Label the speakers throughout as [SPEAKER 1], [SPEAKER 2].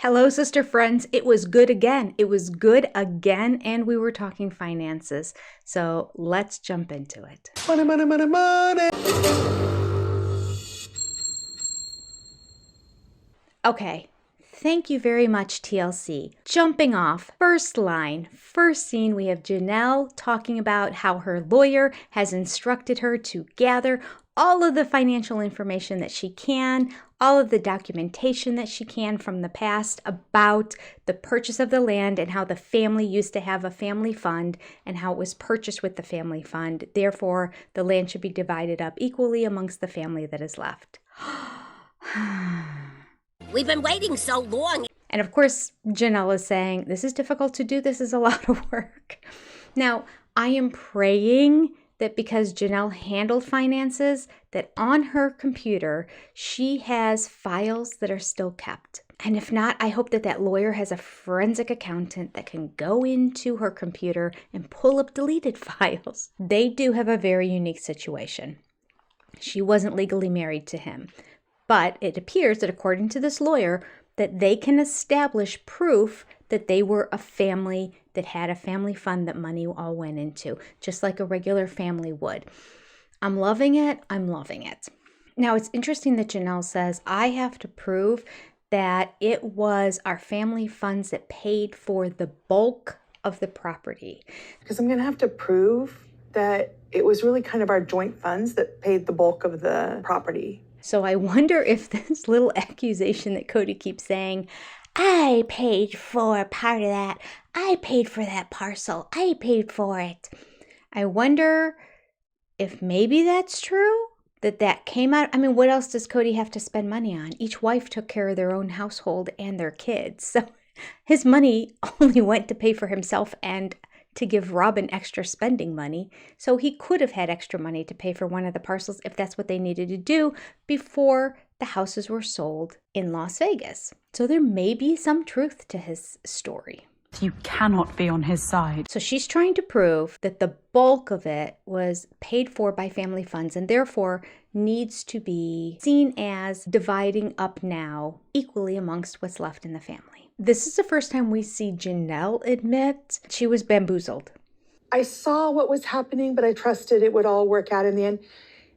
[SPEAKER 1] Hello, sister friends. It was good again. It was good again, and we were talking finances. So let's jump into it.
[SPEAKER 2] Money, money, money, money.
[SPEAKER 1] Okay. Thank you very much, TLC. Jumping off, first line, first scene, we have Janelle talking about how her lawyer has instructed her to gather all of the financial information that she can, all of the documentation that she can from the past about the purchase of the land and how the family used to have a family fund and how it was purchased with the family fund. Therefore, the land should be divided up equally amongst the family that is left.
[SPEAKER 3] We've been waiting so long.
[SPEAKER 1] And of course, Janelle is saying, this is difficult to do. This is a lot of work. Now, I am praying that because Janelle handled finances, that on her computer, she has files that are still kept. And if not, I hope that that lawyer has a forensic accountant that can go into her computer and pull up deleted files. They do have a very unique situation. She wasn't legally married to him. But it appears that according to this lawyer, that they can establish proof that they were a family that had a family fund that money all went into, just like a regular family would. I'm loving it. I'm loving it. Now, it's interesting that Janelle says, I have to prove that it was our family funds that paid for the bulk of the property.
[SPEAKER 2] Because I'm going to have to prove that it was really kind of our joint funds that paid the bulk of the property.
[SPEAKER 1] So I wonder if this little accusation that Cody keeps saying, I paid for part of that, I paid for that parcel, I paid for it. I wonder if maybe that's true, that came out. I mean, what else does Cody have to spend money on? Each wife took care of their own household and their kids. So his money only went to pay for himself and to give Robin extra spending money, so he could have had extra money to pay for one of the parcels if that's what they needed to do before the houses were sold in Las Vegas. So there may be some truth to his story.
[SPEAKER 4] You cannot be on his side.
[SPEAKER 1] So she's trying to prove that the bulk of it was paid for by family funds and therefore needs to be seen as dividing up now equally amongst what's left in the family. This is the first time we see Janelle admit she was bamboozled.
[SPEAKER 2] I saw what was happening, but I trusted it would all work out in the end.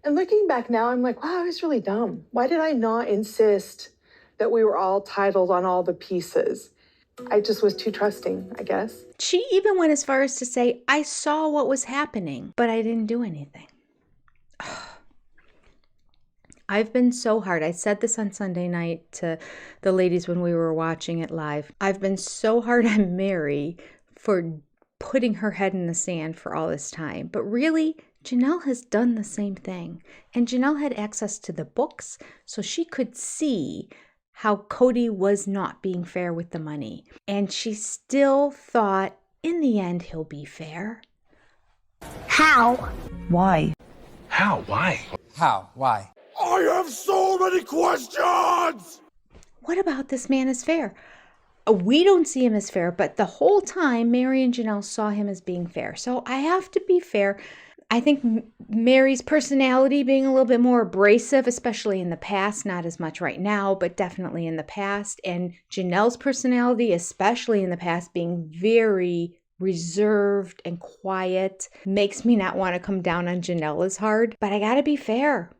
[SPEAKER 2] And looking back now, I'm like, wow, I was really dumb. Why did I not insist that we were all titled on all the pieces? I just was too trusting, I guess.
[SPEAKER 1] She even went as far as to say, I saw what was happening, but I didn't do anything. I've been so hard. I said this on Sunday night to the ladies when we were watching it live. I've been so hard on Mary for putting her head in the sand for all this time. But really, Janelle has done the same thing. And Janelle had access to the books, so she could see how Cody was not being fair with the money. And she still thought, in the end, he'll be fair.
[SPEAKER 3] How?
[SPEAKER 4] Why?
[SPEAKER 5] How? Why?
[SPEAKER 6] How? Why?
[SPEAKER 5] I have so many questions!
[SPEAKER 1] What about this man is fair? We don't see him as fair, but the whole time, Mary and Janelle saw him as being fair. So I have to be fair. I think Mary's personality being a little bit more abrasive, especially in the past, not as much right now, but definitely in the past. And Janelle's personality, especially in the past, being very reserved and quiet, makes me not want to come down on Janelle as hard. But I got to be fair.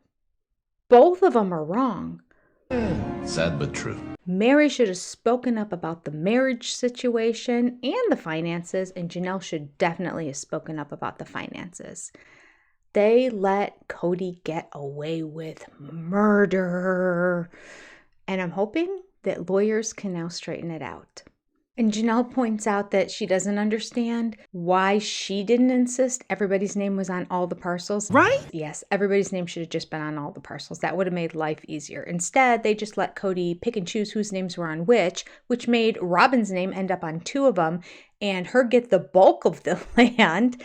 [SPEAKER 1] Both of them are wrong.
[SPEAKER 5] Sad but true.
[SPEAKER 1] Mary should have spoken up about the marriage situation and the finances, and Janelle should definitely have spoken up about the finances. They let Cody get away with murder, and I'm hoping that lawyers can now straighten it out. And Janelle points out that she doesn't understand why she didn't insist everybody's name was on all the parcels.
[SPEAKER 6] Right?
[SPEAKER 1] Yes, everybody's name should have just been on all the parcels. That would have made life easier. Instead, they just let Cody pick and choose whose names were on which made Robin's name end up on two of them and her get the bulk of the land.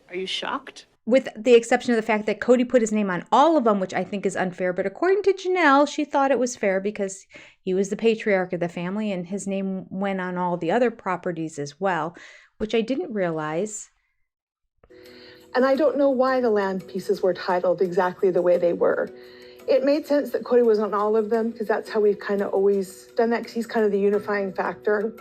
[SPEAKER 7] Are you shocked?
[SPEAKER 1] With the exception of the fact that Cody put his name on all of them, which I think is unfair. But according to Janelle, she thought it was fair because he was the patriarch of the family and his name went on all the other properties as well, which I didn't realize.
[SPEAKER 2] And I don't know why the land pieces were titled exactly the way they were. It made sense that Cody was on all of them because that's how we've kind of always done that because he's kind of the unifying factor.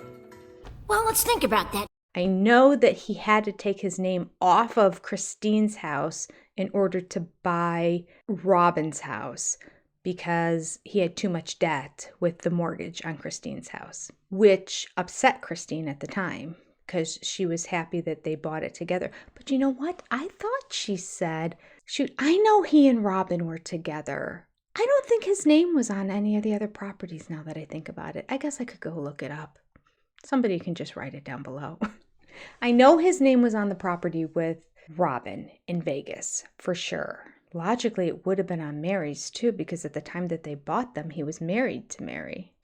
[SPEAKER 3] Well, let's think about that.
[SPEAKER 1] I know that he had to take his name off of Christine's house in order to buy Robin's house because he had too much debt with the mortgage on Christine's house, which upset Christine at the time because she was happy that they bought it together. But you know what? I thought she said, shoot, I know he and Robin were together. I don't think his name was on any of the other properties now that I think about it. I guess I could go look it up. Somebody can just write it down below. I know his name was on the property with Robin in Vegas, for sure. Logically, it would have been on Mary's too, because at the time that they bought them, he was married to Mary.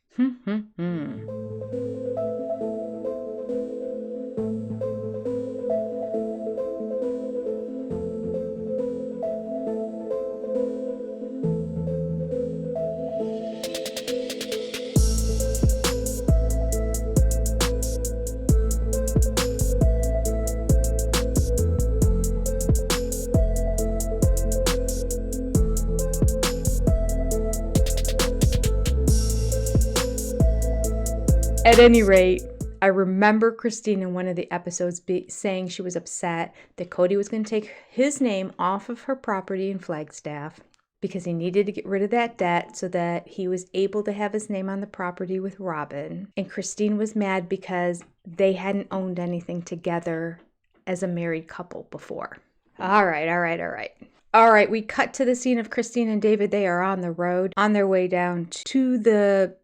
[SPEAKER 1] At any rate, I remember Christine in one of the episodes saying she was upset that Cody was going to take his name off of her property in Flagstaff because he needed to get rid of that debt so that he was able to have his name on the property with Robin. And Christine was mad because they hadn't owned anything together as a married couple before. All right, we cut to the scene of Christine and David. They are on the road on their way down to the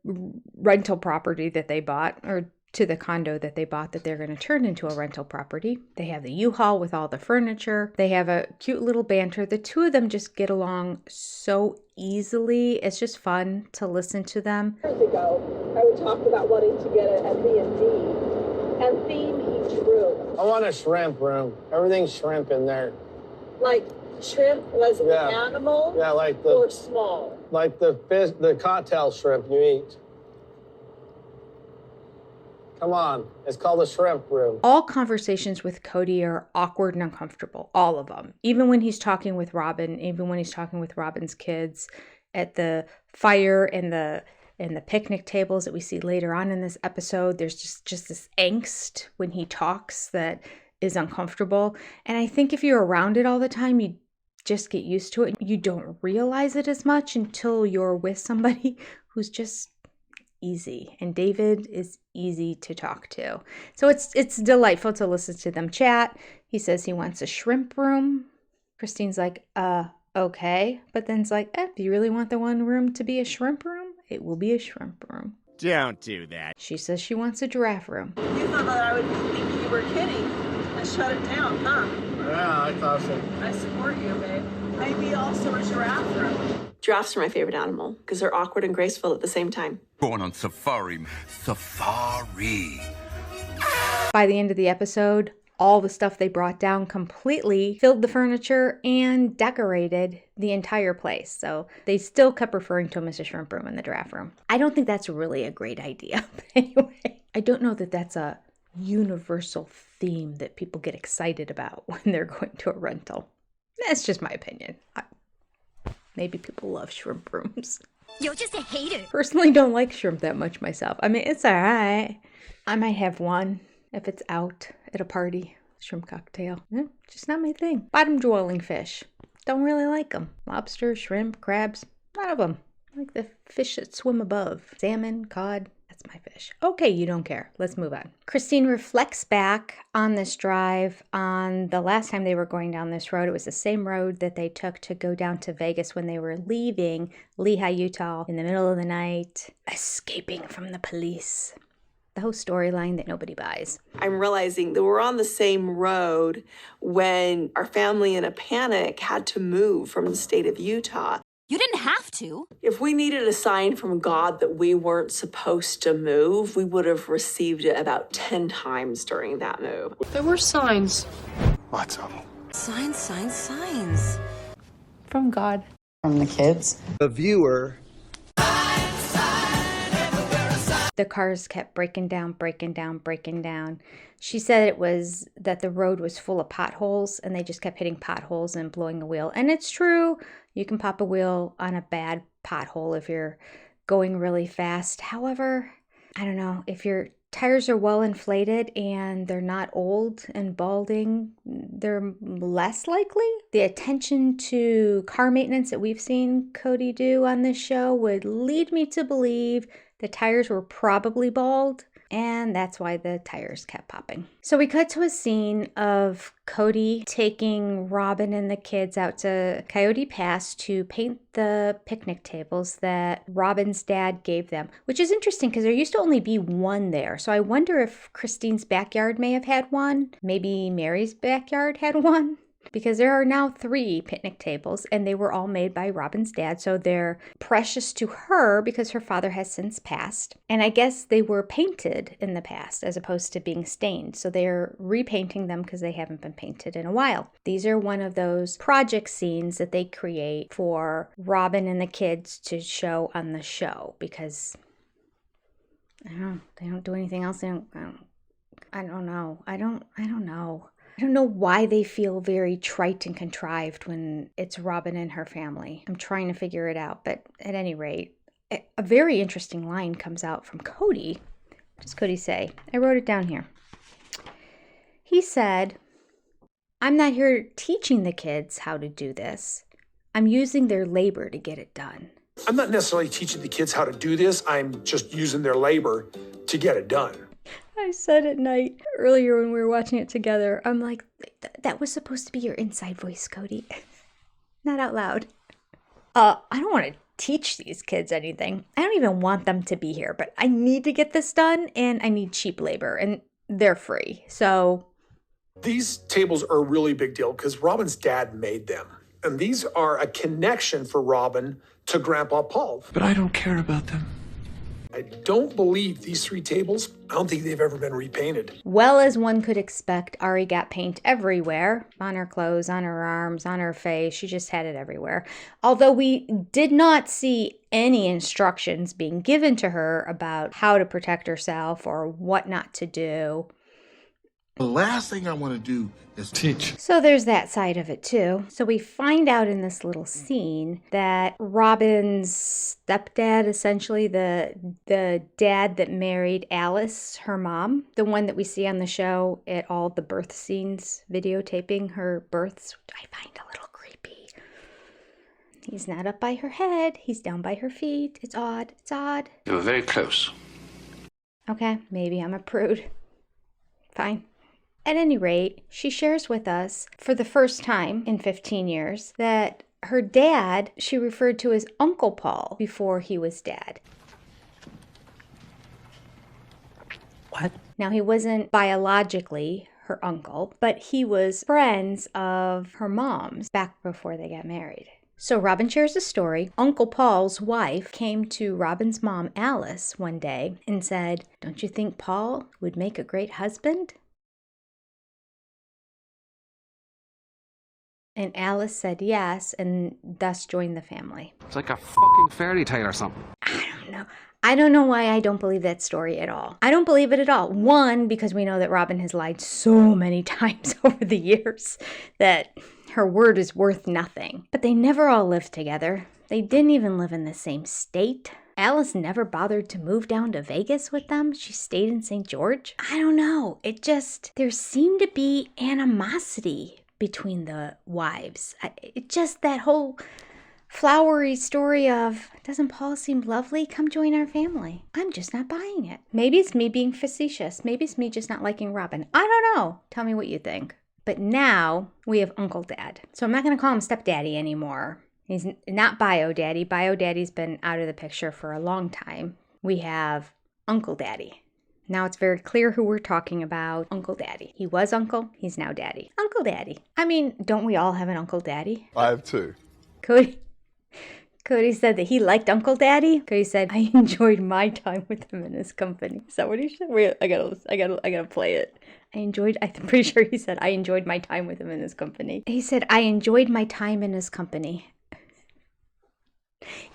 [SPEAKER 1] rental property that they bought, or to the condo that they bought that they're going to turn into a rental property. They have the U-Haul with all the furniture. They have a cute little banter. The two of them just get along so easily. It's just fun to listen to them.
[SPEAKER 6] Years ago, I would talk about wanting to get an Airbnb and theme each room.
[SPEAKER 7] I want a shrimp room. Everything's shrimp in there.
[SPEAKER 6] Like shrimp was an animal?
[SPEAKER 7] Yeah, like
[SPEAKER 6] or small?
[SPEAKER 7] Like the fish, the cocktail shrimp you eat. Come on, it's called a shrimp room.
[SPEAKER 1] All conversations with Cody are awkward and uncomfortable, all of them. Even when he's talking with Robin, even when he's talking with Robin's kids at the fire and the picnic tables that we see later on in this episode, there's just this angst when he talks that is uncomfortable. And I think if you're around it all the time, you just get used to it. You don't realize it as much until you're with somebody who's just easy. And David is easy to talk to. So it's delightful to listen to them chat. He says he wants a shrimp room. Christine's like, okay. But then's like, do you really want the one room to be a shrimp room? It will be a shrimp room.
[SPEAKER 8] Don't do that.
[SPEAKER 1] She says she wants a giraffe room.
[SPEAKER 6] You thought that I would think you were kidding and shut it down, huh?
[SPEAKER 7] Yeah, I thought so.
[SPEAKER 6] I support you, babe. Maybe also a giraffe room. Giraffes are my favorite animal because they're awkward and graceful at the same time.
[SPEAKER 5] Going on safari. Safari.
[SPEAKER 1] By the end of the episode, all the stuff they brought down completely filled the furniture and decorated the entire place. So they still kept referring to them as a shrimp room and the giraffe room. I don't think that's really a great idea. But anyway, I don't know that that's a universal theme that people get excited about when they're going to a rental. That's just my opinion. Maybe people love shrimp rooms.
[SPEAKER 3] You're just a hater.
[SPEAKER 1] Personally, don't like shrimp that much myself. I mean, it's all right. I might have one if it's out at a party. Shrimp cocktail. Just not my thing. Bottom dwelling fish. Don't really like them. Lobster, shrimp, crabs. None of them. I like the fish that swim above. Salmon, cod. That's my fish. Okay, you don't care. Let's move on. Christine reflects back on this drive on the last time they were going down this road. It was the same road that they took to go down to Vegas when they were leaving Lehi, Utah in the middle of the night, escaping from the police. The whole storyline that nobody buys.
[SPEAKER 6] I'm realizing that we're on the same road when our family in a panic had to move from the state of Utah.
[SPEAKER 3] You didn't have to.
[SPEAKER 6] If we needed a sign from God that we weren't supposed to move, we would have received it about 10 times during that move.
[SPEAKER 9] There were signs.
[SPEAKER 5] Lots of them.
[SPEAKER 3] Signs.
[SPEAKER 9] From God.
[SPEAKER 4] From the kids.
[SPEAKER 5] The viewer.
[SPEAKER 1] the cars kept breaking down, breaking down, breaking down. She said it was that the road was full of potholes and they just kept hitting potholes and blowing a wheel. And it's true. You can pop a wheel on a bad pothole if you're going really fast. However, I don't know, if your tires are well inflated and they're not old and balding, they're less likely. The attention to car maintenance that we've seen Cody do on this show would lead me to believe the tires were probably bald, and that's why the tires kept popping. So we cut to a scene of Cody taking Robin and the kids out to Coyote Pass to paint the picnic tables that Robin's dad gave them, which is interesting because there used to only be one there. So I wonder if Christine's backyard may have had one. Maybe Mary's backyard had one. Because there are now 3 picnic tables and they were all made by Robin's dad. So they're precious to her because her father has since passed. And I guess they were painted in the past as opposed to being stained. So they're repainting them because they haven't been painted in a while. These are one of those project scenes that they create for Robin and the kids to show on the show because they don't do anything else. I don't know. I don't know. I don't know why they feel very trite and contrived when it's Robin and her family. I'm trying to figure it out. But at any rate, a very interesting line comes out from Cody. What does Cody say? I wrote it down here. He said, "I'm not here teaching the kids how to do this. I'm using their labor to get it done."
[SPEAKER 8] I'm not necessarily teaching the kids how to do this. I'm just using their labor to get it done.
[SPEAKER 1] I said at night earlier when we were watching it together, I'm like, that was supposed to be your inside voice, Cody. Not out loud. I don't want to teach these kids anything. I don't even want them to be here, but I need to get this done and I need cheap labor and they're free. So
[SPEAKER 8] these tables are a really big deal because Robin's dad made them. And these are a connection for Robin to Grandpa Paul.
[SPEAKER 5] But I don't care about them.
[SPEAKER 8] I don't believe these 3 tables, I don't think they've ever been repainted.
[SPEAKER 1] Well, as one could expect, Ari got paint everywhere. On her clothes, on her arms, on her face. She just had it everywhere. Although we did not see any instructions being given to her about how to protect herself or what not to do.
[SPEAKER 5] The last thing I want to do is teach.
[SPEAKER 1] So there's that side of it too. So we find out in this little scene that Robin's stepdad, essentially the dad that married Alice, her mom, the one that we see on the show at all the birth scenes, videotaping her births, I find a little creepy. He's not up by her head. He's down by her feet. It's odd. It's odd.
[SPEAKER 5] You were very close.
[SPEAKER 1] Okay, maybe I'm a prude. Fine. At any rate, she shares with us for the first time in 15 years that her dad, she referred to as Uncle Paul before he was dad.
[SPEAKER 4] What?
[SPEAKER 1] Now, he wasn't biologically her uncle, but he was friends of her mom's back before they got married. So Robin shares a story. Uncle Paul's wife came to Robin's mom, Alice, one day and said, "Don't you think Paul would make a great husband?" And Alice said yes, and thus joined the family.
[SPEAKER 10] It's like a fucking fairy tale or something.
[SPEAKER 1] I don't know why I don't believe that story at all. I don't believe it at all. One, because we know that Robin has lied so many times over the years that her word is worth nothing. But they never all lived together. They didn't even live in the same state. Alice never bothered to move down to Vegas with them. She stayed in St. George. I don't know. There seemed to be animosity between the wives. That whole flowery story of, doesn't Paul seem lovely? Come join our family. I'm just not buying it. Maybe it's me being facetious. Maybe it's me just not liking Robin. I don't know. Tell me what you think. But now we have Uncle Dad. So I'm not going to call him Stepdaddy anymore. He's not Bio Daddy. Bio Daddy's been out of the picture for a long time. We have Uncle Daddy. Now it's very clear who we're talking about. Uncle Daddy. He was uncle. He's now daddy. Uncle Daddy. I mean, don't we all have an Uncle Daddy?
[SPEAKER 5] I have 2.
[SPEAKER 1] Cody said that he liked Uncle Daddy. Cody said, "I enjoyed my time with him in his company." Is that what he said? Wait, I gotta play it. I'm pretty sure he said, "I enjoyed my time with him in his company." He said, "I enjoyed my time in his company."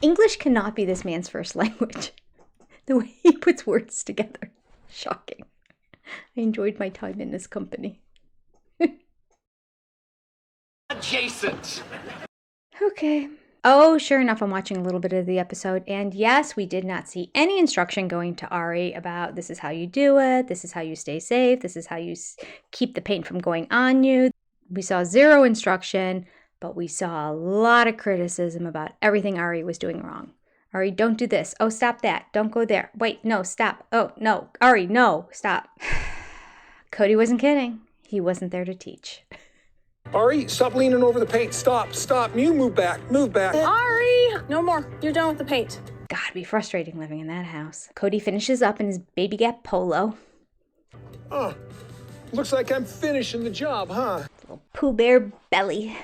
[SPEAKER 1] English cannot be this man's first language. The way he puts words together. Shocking. I enjoyed my time in his company.
[SPEAKER 10] Adjacent.
[SPEAKER 1] Okay. Oh, sure enough, I'm watching a little bit of the episode. And yes, we did not see any instruction going to Ari about this is how you do it. This is how you stay safe. This is how you keep the paint from going on you. We saw zero instruction, but we saw a lot of criticism about everything Ari was doing wrong. Ari, don't do this. Oh, stop that. Don't go there. Wait, no, stop. Oh, no. Ari, no, stop. Cody wasn't kidding. He wasn't there to teach.
[SPEAKER 8] Ari, stop leaning over the paint. Stop. You move back.
[SPEAKER 11] Ari! No more. You're done with the paint.
[SPEAKER 1] God, it'd be frustrating living in that house. Cody finishes up in his Baby Gap polo.
[SPEAKER 8] Oh, looks like I'm finishing the job, huh?
[SPEAKER 1] Little Pooh Bear belly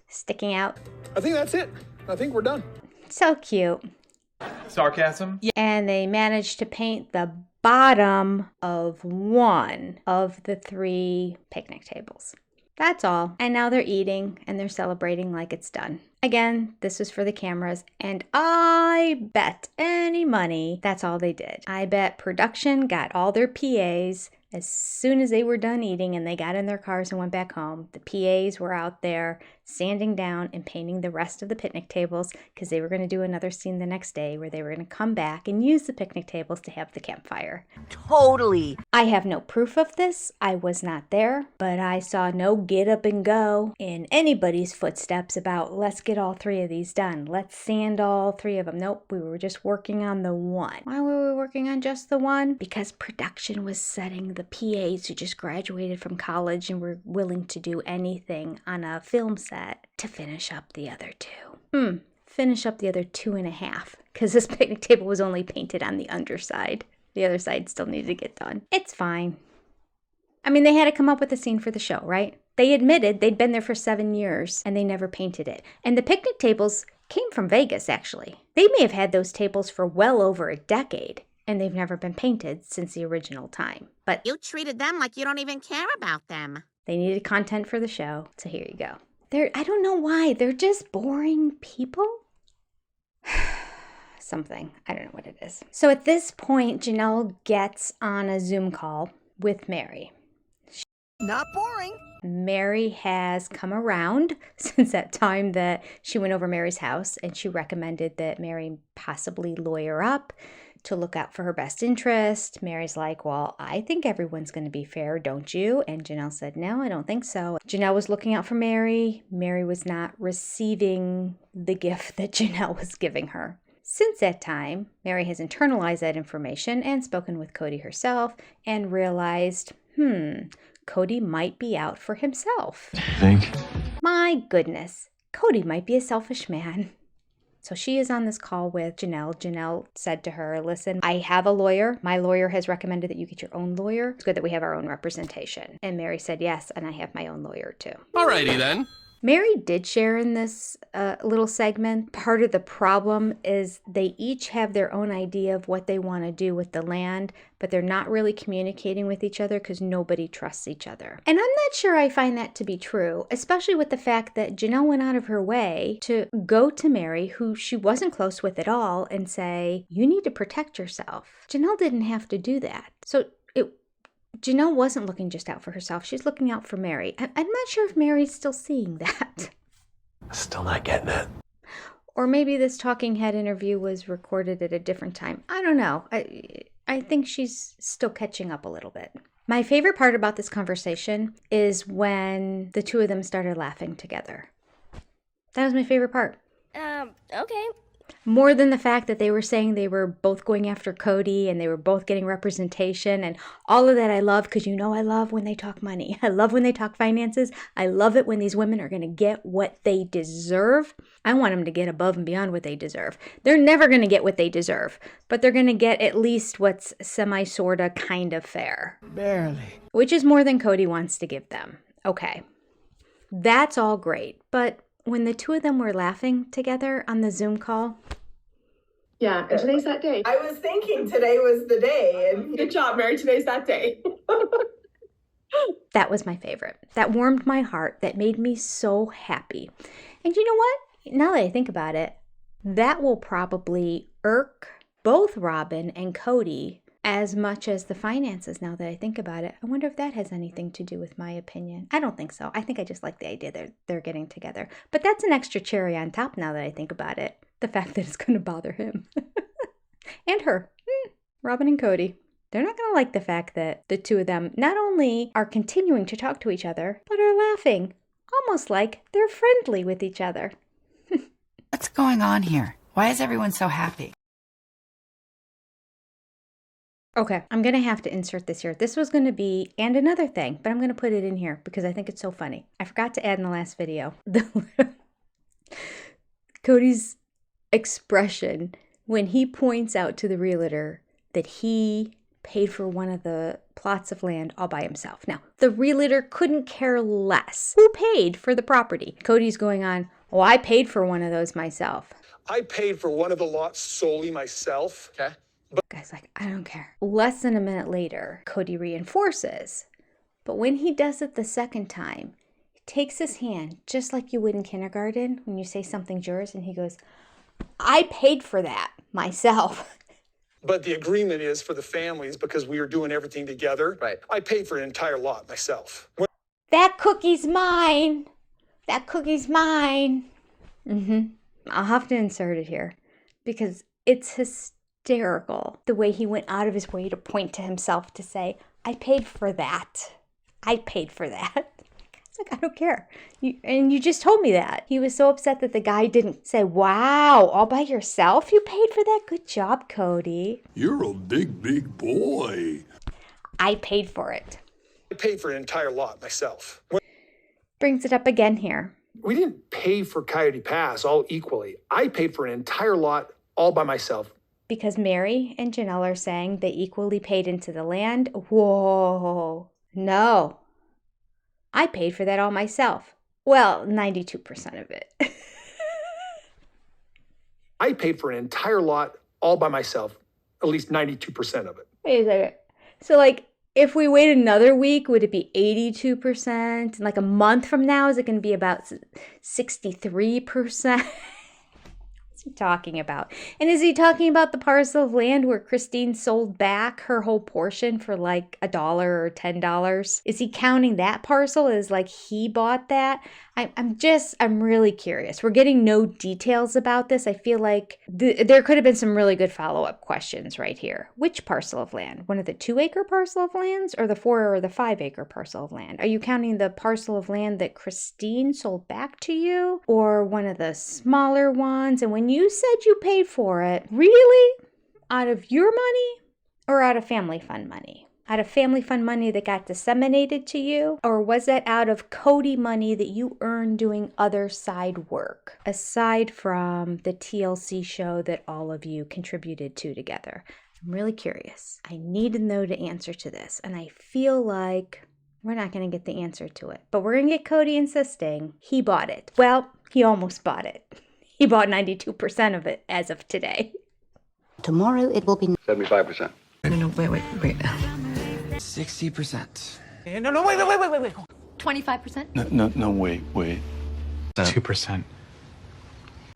[SPEAKER 1] sticking out.
[SPEAKER 8] I think that's it. I think we're done.
[SPEAKER 1] So cute.
[SPEAKER 10] Sarcasm?
[SPEAKER 1] And they managed to paint the bottom of one of the 3 picnic tables. That's all. And now they're eating and they're celebrating like it's done. Again, this was for the cameras, and I bet any money that's all they did. I bet production got all their PAs as soon as they were done eating and they got in their cars and went back home. The PAs were out there sanding down and painting the rest of the picnic tables because they were going to do another scene the next day where they were going to come back and use the picnic tables to have the campfire.
[SPEAKER 3] Totally.
[SPEAKER 1] I have no proof of this. I was not there, but I saw no get up and go in anybody's footsteps about let's get all 3 of these done. Let's sand all 3 of them. Nope, we were just working on the one. Why were we working on just the one? Because production was setting the PAs who just graduated from college and were willing to do anything on a film set to finish up the other 2. Finish up the other 2.5 because this picnic table was only painted on the underside. The other side still needed to get done. It's fine. I mean, they had to come up with a scene for the show, right? They admitted they'd been there for 7 years and they never painted it. And the picnic tables came from Vegas, actually. They may have had those tables for well over a decade and they've never been painted since the original time. But
[SPEAKER 3] You treated them like you don't even care about them.
[SPEAKER 1] they needed content for the show, so here you go. I don't know why, they're just boring people. Something, I don't know what it is. So at this point, Janelle gets on a Zoom call with Mary.
[SPEAKER 3] Not boring.
[SPEAKER 1] Mary has come around since that time that she went over Mary's house, and she recommended that Mary possibly lawyer up to look out for her best interest. Mary's like, well, I think everyone's going to be fair, don't you? And Janelle said, no, I don't think so. Janelle was looking out for Mary. Mary was not receiving the gift that Janelle was giving her. Since that time, Mary has internalized that information and spoken with Cody herself and realized, Cody might be out for himself.
[SPEAKER 10] Think?
[SPEAKER 1] My goodness, Cody might be a selfish man. So she is on this call with Janelle. Janelle said to her, listen, I have a lawyer. My lawyer has recommended that you get your own lawyer. It's good that we have our own representation. And Mary said, yes, and I have my own lawyer too.
[SPEAKER 10] Alrighty then.
[SPEAKER 1] Mary did share in this little segment. Part of the problem is they each have their own idea of what they want to do with the land, but they're not really communicating with each other because nobody trusts each other. And I'm not sure I find that to be true, especially with the fact that Janelle went out of her way to go to Mary, who she wasn't close with at all, and say, you need to protect yourself. Janelle didn't have to do that. So Janelle wasn't looking just out for herself. She's looking out for Mary. I'm not sure if Mary's still seeing that.
[SPEAKER 10] Still not getting it.
[SPEAKER 1] Or maybe this talking head interview was recorded at a different time. I don't know. I think she's still catching up a little bit. My favorite part about this conversation is when the 2 of them started laughing together. That was my favorite part.
[SPEAKER 11] Okay.
[SPEAKER 1] More than the fact that they were saying they were both going after Cody and they were both getting representation and all of that I love, because I love when they talk money. I love when they talk finances. I love it when these women are going to get what they deserve. I want them to get above and beyond what they deserve. They're never going to get what they deserve, but they're going to get at least what's semi-sorta kind of fair.
[SPEAKER 7] Barely.
[SPEAKER 1] Which is more than Cody wants to give them. Okay. That's all great, but when the 2 of them were laughing together on the Zoom call.
[SPEAKER 2] Yeah, and today's that day.
[SPEAKER 6] I was thinking today was the day. And
[SPEAKER 11] Good job, Mary. Today's that day.
[SPEAKER 1] That was my favorite. That warmed my heart. That made me so happy. And you know what? Now that I think about it, that will probably irk both Robin and Cody as much as the finances, now that I think about it. I wonder if that has anything to do with my opinion. I don't think so. I think I just like the idea that they're getting together. But that's an extra cherry on top now that I think about it. The fact that it's going to bother him. And her. Robin and Cody. They're not going to like the fact that the two of them not only are continuing to talk to each other, but are laughing. Almost like they're friendly with each other.
[SPEAKER 12] What's going on here? Why is everyone so happy?
[SPEAKER 1] Okay, I'm going to have to insert this here. This was going to be, and another thing, but I'm going to put it in here because I think it's so funny. I forgot to add in the last video. Cody's expression when he points out to the realtor that he paid for one of the plots of land all by himself. Now, the realtor couldn't care less who paid for the property. Cody's going on, oh, I paid for one of those myself.
[SPEAKER 8] I paid for one of the lots solely myself.
[SPEAKER 10] Okay.
[SPEAKER 1] Guy's like, I don't care. Less than a minute later, Cody reinforces. But when he does it the second time, he takes his hand, just like you would in kindergarten when you say something's yours, and he goes, I paid for that myself.
[SPEAKER 8] But the agreement is for the families because we are doing everything together.
[SPEAKER 10] Right.
[SPEAKER 8] I paid for an entire lot myself.
[SPEAKER 1] That cookie's mine. That cookie's mine. I'll have to insert it here because it's hysterical the way he went out of his way to point to himself to say, I paid for that. I paid for that. It's like, I don't care. You just told me that. He was so upset that the guy didn't say, wow, all by yourself? You paid for that? Good job, Cody.
[SPEAKER 5] You're a big, big boy.
[SPEAKER 1] I paid for it.
[SPEAKER 8] I paid for an entire lot myself.
[SPEAKER 1] Brings it up again here.
[SPEAKER 8] We didn't pay for Coyote Pass all equally. I paid for an entire lot all by myself.
[SPEAKER 1] Because Mary and Janelle are saying they equally paid into the land. Whoa, no. I paid for that all myself. Well, 92% of it.
[SPEAKER 8] I paid for an entire lot all by myself, at least 92% of it.
[SPEAKER 1] Wait a second. So, like, if we wait another week, would it be 82%? And like a month from now, is it going to be about 63%? What's he talking about? And is he talking about the parcel of land where Christine sold back her whole portion for like $1 or $10? Is he counting that parcel as like he bought that? I'm really curious. We're getting no details about this. I feel like there could have been some really good follow-up questions right here. Which parcel of land? One of the 2-acre parcel of lands or the 4 or the 5-acre parcel of land? Are you counting the parcel of land that Christine sold back to you or one of the smaller ones? And when you said you paid for it, really? Out of your money or out of family fund money? Out of family fund money that got disseminated to you? Or was that out of Cody money that you earned doing other side work? Aside from the TLC show that all of you contributed to together. I'm really curious. I need to know the answer to this. And I feel like we're not going to get the answer to it. But we're going to get Cody insisting he bought it. Well, he almost bought it. He bought 92% of it as of today.
[SPEAKER 12] Tomorrow it will be
[SPEAKER 10] 75%.
[SPEAKER 12] No, wait.
[SPEAKER 10] 60%.
[SPEAKER 4] No, wait.
[SPEAKER 9] 25%?
[SPEAKER 5] No, wait.
[SPEAKER 10] 2%.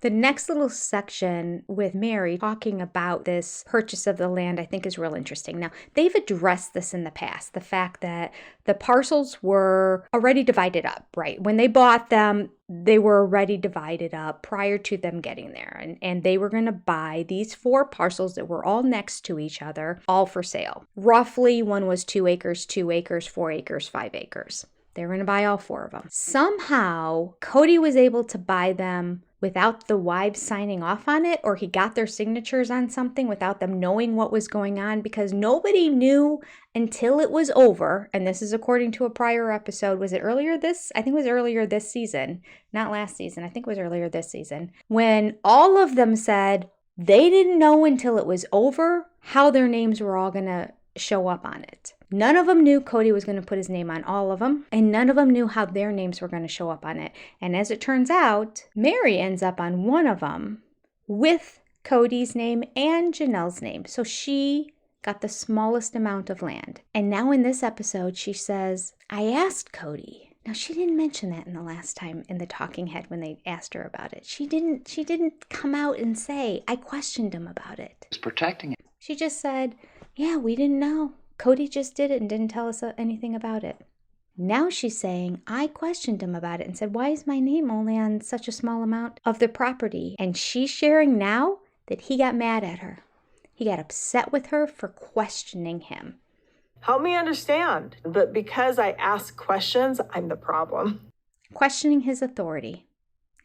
[SPEAKER 1] The next little section with Mary talking about this purchase of the land I think is real interesting. Now, they've addressed this in the past, the fact that the parcels were already divided up, right? When they bought them, they were already divided up prior to them getting there. And they were going to buy these 4 parcels that were all next to each other, all for sale. Roughly, one was 2 acres, 2 acres, 4 acres, 5 acres. They were going to buy all 4 of them. Somehow, Cody was able to buy them without the wives signing off on it, or he got their signatures on something without them knowing what was going on, because nobody knew until it was over. And this is according to a prior episode. Was it earlier this? I think it was earlier this season, not last season. I think it was earlier this season, when all of them said they didn't know until it was over how their names were all going to show up on it. None of them knew Cody was going to put his name on all of them, and none of them knew how their names were going to show up on it. And as it turns out, Mary ends up on one of them with Cody's name and Janelle's name. So she got the smallest amount of land. And now in this episode, she says, I asked Cody, Now, she didn't mention that in the last time in the talking head when they asked her about it. She didn't come out and say, I questioned him about it.
[SPEAKER 10] He's protecting it.
[SPEAKER 1] She just said, yeah, we didn't know. Cody just did it and didn't tell us anything about it. Now she's saying, I questioned him about it and said, why is my name only on such a small amount of the property? And she's sharing now that he got mad at her. He got upset with her for questioning him.
[SPEAKER 6] Help me understand. But because I ask questions, I'm the problem.
[SPEAKER 1] Questioning his authority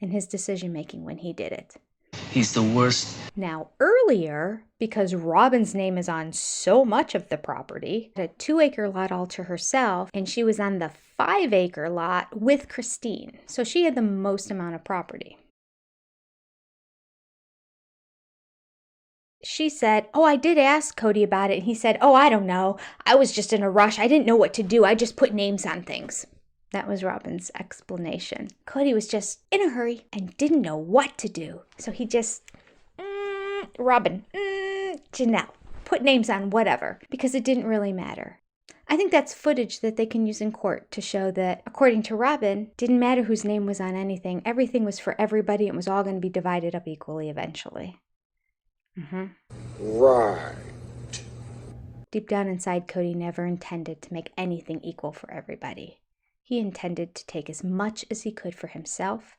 [SPEAKER 1] and his decision-making when he did it.
[SPEAKER 4] He's the worst.
[SPEAKER 1] Now, earlier, because Robin's name is on so much of the property, had a 2-acre lot all to herself, and she was on the 5-acre lot with Christine. So she had the most amount of property. She said, oh, I did ask Cody about it. And he said, oh, I don't know. I was just in a rush. I didn't know what to do. I just put names on things. That was Robin's explanation. Cody was just in a hurry and didn't know what to do. So he just, Janelle, put names on whatever, because it didn't really matter. I think that's footage that they can use in court to show that, according to Robin, didn't matter whose name was on anything. Everything was for everybody. It was all going to be divided up equally eventually.
[SPEAKER 7] Right.
[SPEAKER 1] Deep down inside, Cody never intended to make anything equal for everybody. He intended to take as much as he could for himself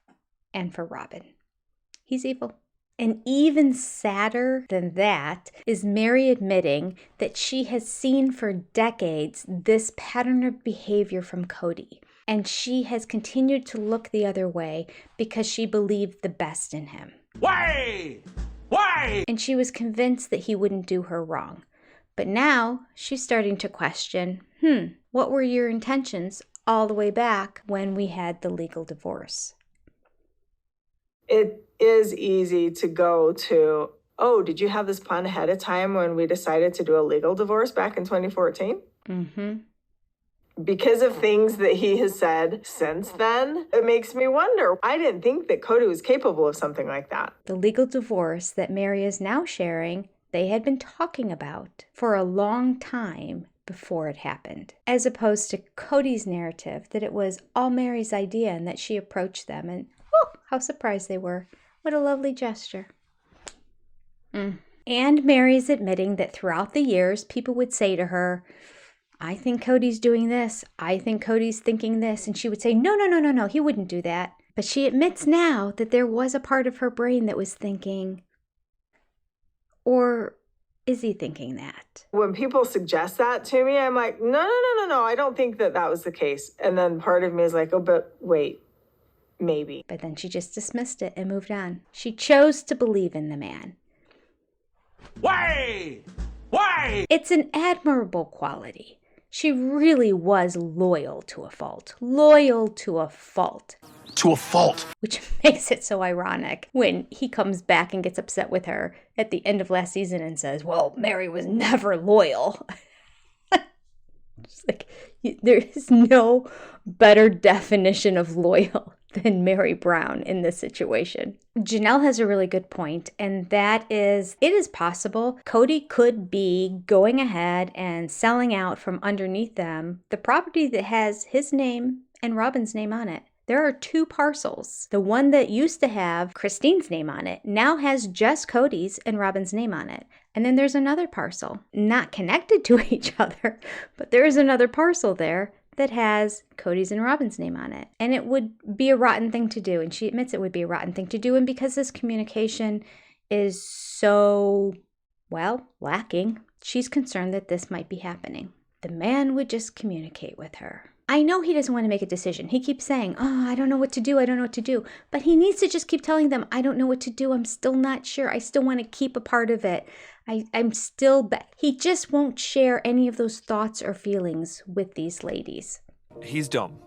[SPEAKER 1] and for Robin. He's evil. And even sadder than that is Mary admitting that she has seen for decades this pattern of behavior from Cody. And she has continued to look the other way because she believed the best in him.
[SPEAKER 13] Why?
[SPEAKER 1] And she was convinced that he wouldn't do her wrong. But now she's starting to question, what were your intentions all the way back when we had the legal divorce?
[SPEAKER 6] It is easy to go to, oh, did you have this plan ahead of time when we decided to do a legal divorce back in 2014? Because of things that he has said since then, it makes me wonder. I didn't think that Cody was capable of something like that.
[SPEAKER 1] The legal divorce that Mary is now sharing, they had been talking about for a long time before it happened, as opposed to Cody's narrative that it was all Mary's idea and that she approached them and, oh, how surprised they were. What a lovely gesture. And Mary's admitting that throughout the years, people would say to her, I think Cody's doing this. I think Cody's thinking this. And she would say, no, he wouldn't do that. But she admits now that there was a part of her brain that was thinking, or is he thinking that?
[SPEAKER 6] When people suggest that to me, I'm like, no, I don't think that was the case. And then part of me is like, oh, but wait, maybe.
[SPEAKER 1] But then she just dismissed it and moved on. She chose to believe in the man.
[SPEAKER 13] Why?
[SPEAKER 1] It's an admirable quality. She really was loyal to a fault. Loyal to a fault.
[SPEAKER 5] To a fault.
[SPEAKER 1] Which makes it so ironic when he comes back and gets upset with her at the end of last season and says, well, Mary was never loyal. Just like, there is no better definition of loyal than Mary Brown in this situation. Janelle has a really good point, and that is, it is possible Cody could be going ahead and selling out from underneath them the property that has his name and Robin's name on it. There are 2 parcels. The one that used to have Christine's name on it now has just Cody's and Robin's name on it. And then there's another parcel, not connected to each other, but there is another parcel there that has Cody's and Robin's name on it. And it would be a rotten thing to do. And she admits it would be a rotten thing to do. And because this communication is so, lacking, she's concerned that this might be happening. The man would just communicate with her. I know he doesn't want to make a decision. He keeps saying, I don't know what to do. But he needs to just keep telling them, I don't know what to do. I'm still not sure. I still want to keep a part of it. I'm still, he just won't share any of those thoughts or feelings with these ladies.
[SPEAKER 13] He's dumb.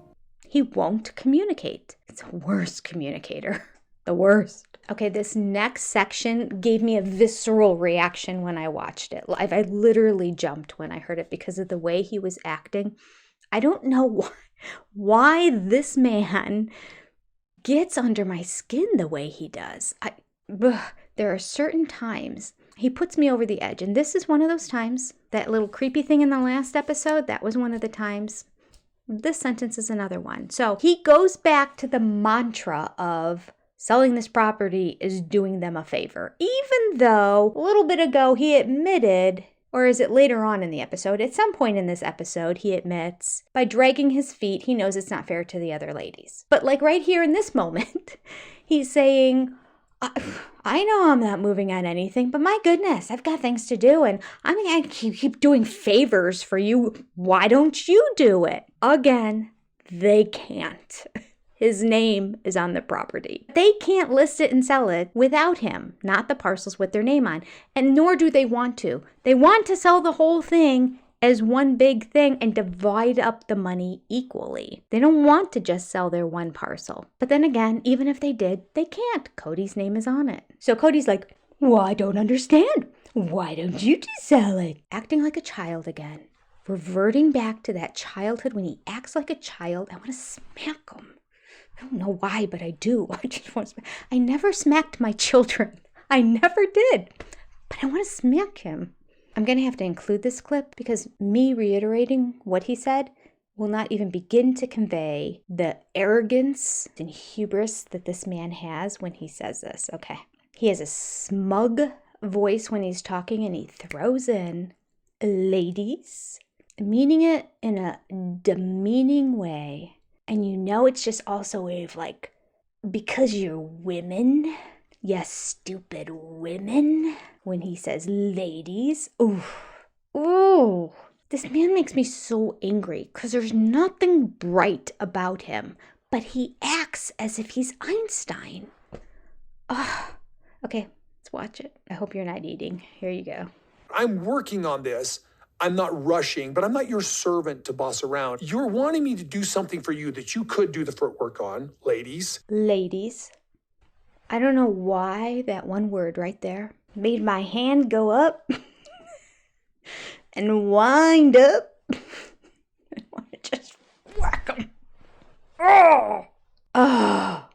[SPEAKER 1] He won't communicate. It's a worst communicator. The worst. Okay, this next section gave me a visceral reaction when I watched it. I literally jumped when I heard it because of the way he was acting. I don't know why this man gets under my skin the way he does. There are certain times he puts me over the edge, and this is one of those times. That little creepy thing in the last episode, that was one of the times. This sentence is another one. So he goes back to the mantra of selling this property is doing them a favor, even though a little bit ago he admitted, or is it later on in the episode? At some point in this episode, he admits by dragging his feet, he knows it's not fair to the other ladies. But like right here in this moment, he's saying, I know I'm not moving on anything, but my goodness, I've got things to do and I'm going to keep doing favors for you. Why don't you do it? Again, they can't. His name is on the property. They can't list it and sell it without him, not the parcels with their name on, and nor do they want to. They want to sell the whole thing as one big thing and divide up the money equally. They don't want to just sell their one parcel. But then again, even if they did, they can't. Cody's name is on it. So Cody's like, well, I don't understand. Why don't you just sell it? Acting like a child again. Reverting back to that childhood when he acts like a child. I want to smack him. I don't know why, but I do. I just want to smack. I never smacked my children. I never did. But I want to smack him. I'm going to have to include this clip because me reiterating what he said will not even begin to convey the arrogance and hubris that this man has when he says this. Okay. He has a smug voice when he's talking and he throws in ladies, meaning it in a demeaning way. And you know it's just also a way of like, because you're women, you stupid women. When he says ladies, ooh. This man makes me so angry because there's nothing bright about him, but he acts as if he's Einstein. Okay, let's watch it. I hope you're not eating. Here you go.
[SPEAKER 8] I'm working on this. I'm not rushing, but I'm not your servant to boss around. You're wanting me to do something for you that you could do the footwork on, ladies.
[SPEAKER 1] Ladies. I don't know why that one word right there made my hand go up and wind up. I want to just whack him. Oh,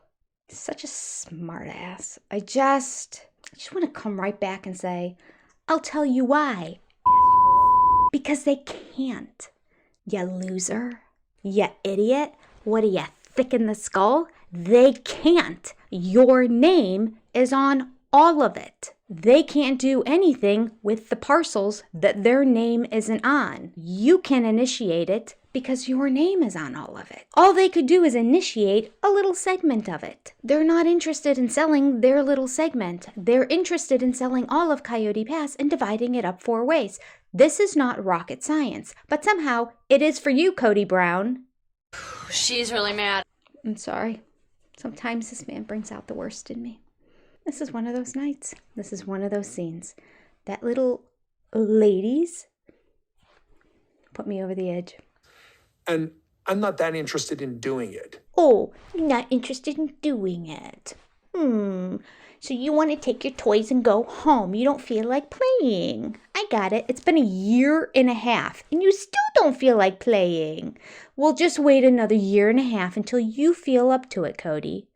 [SPEAKER 1] such a smart ass. I just want to come right back and say, I'll tell you why. Because they can't. You loser. You idiot. What are you, thick in the skull? They can't. Your name is on all of it. They can't do anything with the parcels that their name isn't on. You can initiate it because your name is on all of it. All they could do is initiate a little segment of it. They're not interested in selling their little segment. They're interested in selling all of Coyote Pass and dividing it up 4 ways. This is not rocket science, but somehow it is for you, Cody Brown.
[SPEAKER 9] She's really mad.
[SPEAKER 1] I'm sorry. Sometimes this man brings out the worst in me. This is one of those nights. This is one of those scenes. That little ladies put me over the edge.
[SPEAKER 8] And I'm not that interested in doing it.
[SPEAKER 1] Oh, you're not interested in doing it. So you want to take your toys and go home. You don't feel like playing. I got it. It's been 1.5 years, and you still don't feel like playing. Well, just wait another 1.5 years until you feel up to it, Cody.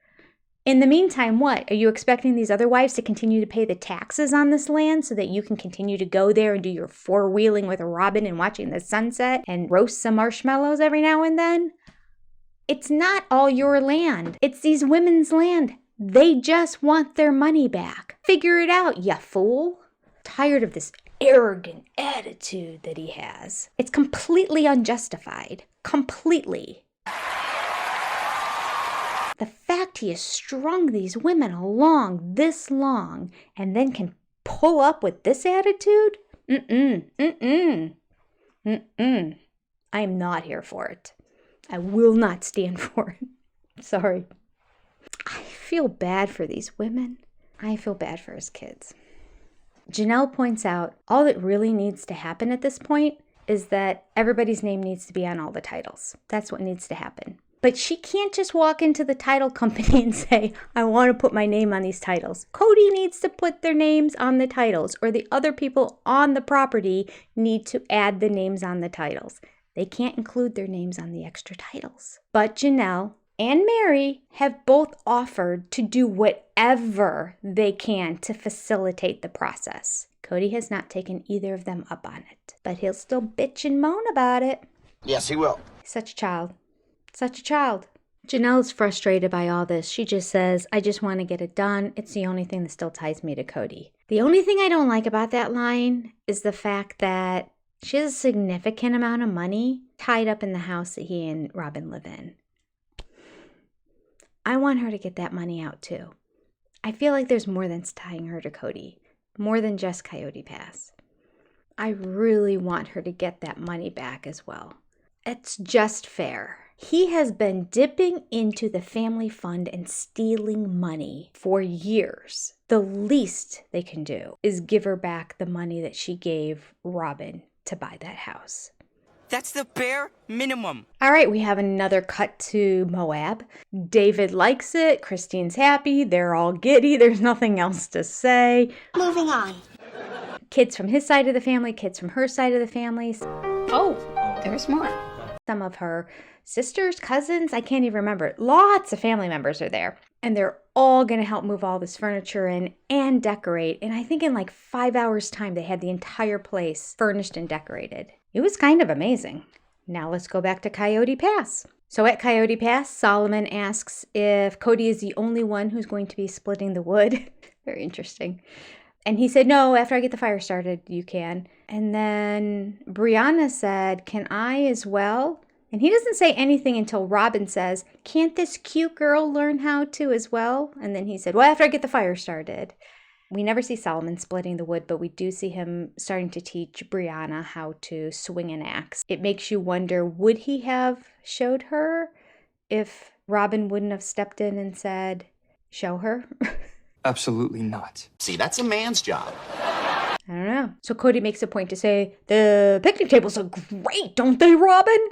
[SPEAKER 1] In the meantime, what? Are you expecting these other wives to continue to pay the taxes on this land so that you can continue to go there and do your 4-wheeling with Robin and watching the sunset and roast some marshmallows every now and then? It's not all your land. It's these women's land. They just want their money back. Figure it out, you fool. Tired of this arrogant attitude that he has. It's completely unjustified. Completely. The fact he has strung these women along this long and then can pull up with this attitude? I am not here for it. I will not stand for it. Sorry. I feel bad for these women. I feel bad for his kids. Janelle points out all that really needs to happen at this point is that everybody's name needs to be on all the titles. That's what needs to happen. But she can't just walk into the title company and say, I want to put my name on these titles. Cody needs to put their names on the titles, or the other people on the property need to add the names on the titles. They can't include their names on the extra titles. But Janelle and Mary have both offered to do whatever they can to facilitate the process. Cody has not taken either of them up on it, but he'll still bitch and moan about it.
[SPEAKER 10] Yes, he will.
[SPEAKER 1] Such a child. Such a child. Janelle's frustrated by all this. She just says, I just want to get it done. It's the only thing that still ties me to Cody. The only thing I don't like about that line is the fact that she has a significant amount of money tied up in the house that he and Robin live in. I want her to get that money out too. I feel like there's more than tying her to Cody, more than just Coyote Pass. I really want her to get that money back as well. It's just fair. He has been dipping into the family fund and stealing money for years. The least they can do is give her back the money that she gave Robin to buy that house.
[SPEAKER 4] That's the bare minimum.
[SPEAKER 1] All right, we have another cut to Moab. David likes it. Christine's happy. They're all giddy. There's nothing else to say.
[SPEAKER 3] Moving on.
[SPEAKER 1] Kids from his side of the family, kids from her side of the family.
[SPEAKER 12] Oh, there's more.
[SPEAKER 1] Some of her sisters, cousins, I can't even remember. Lots of family members are there. And they're all going to help move all this furniture in and decorate. And I think in like 5 hours' time, they had the entire place furnished and decorated. It was kind of amazing. Now let's go back to Coyote Pass. So at Coyote Pass, Solomon asks if Cody is the only one who's going to be splitting the wood. Very interesting. And he said, no, after I get the fire started, you can. And then Brianna said, can I as well? And he doesn't say anything until Robin says, can't this cute girl learn how to as well? And then he said, well, after I get the fire started. We never see Solomon splitting the wood, but we do see him starting to teach Brianna how to swing an axe. It makes you wonder, would he have showed her if Robin wouldn't have stepped in and said, show her?
[SPEAKER 10] Absolutely not.
[SPEAKER 13] See, that's a man's job.
[SPEAKER 1] I don't know. So Cody makes a point to say, the picnic tables look great, don't they, Robin?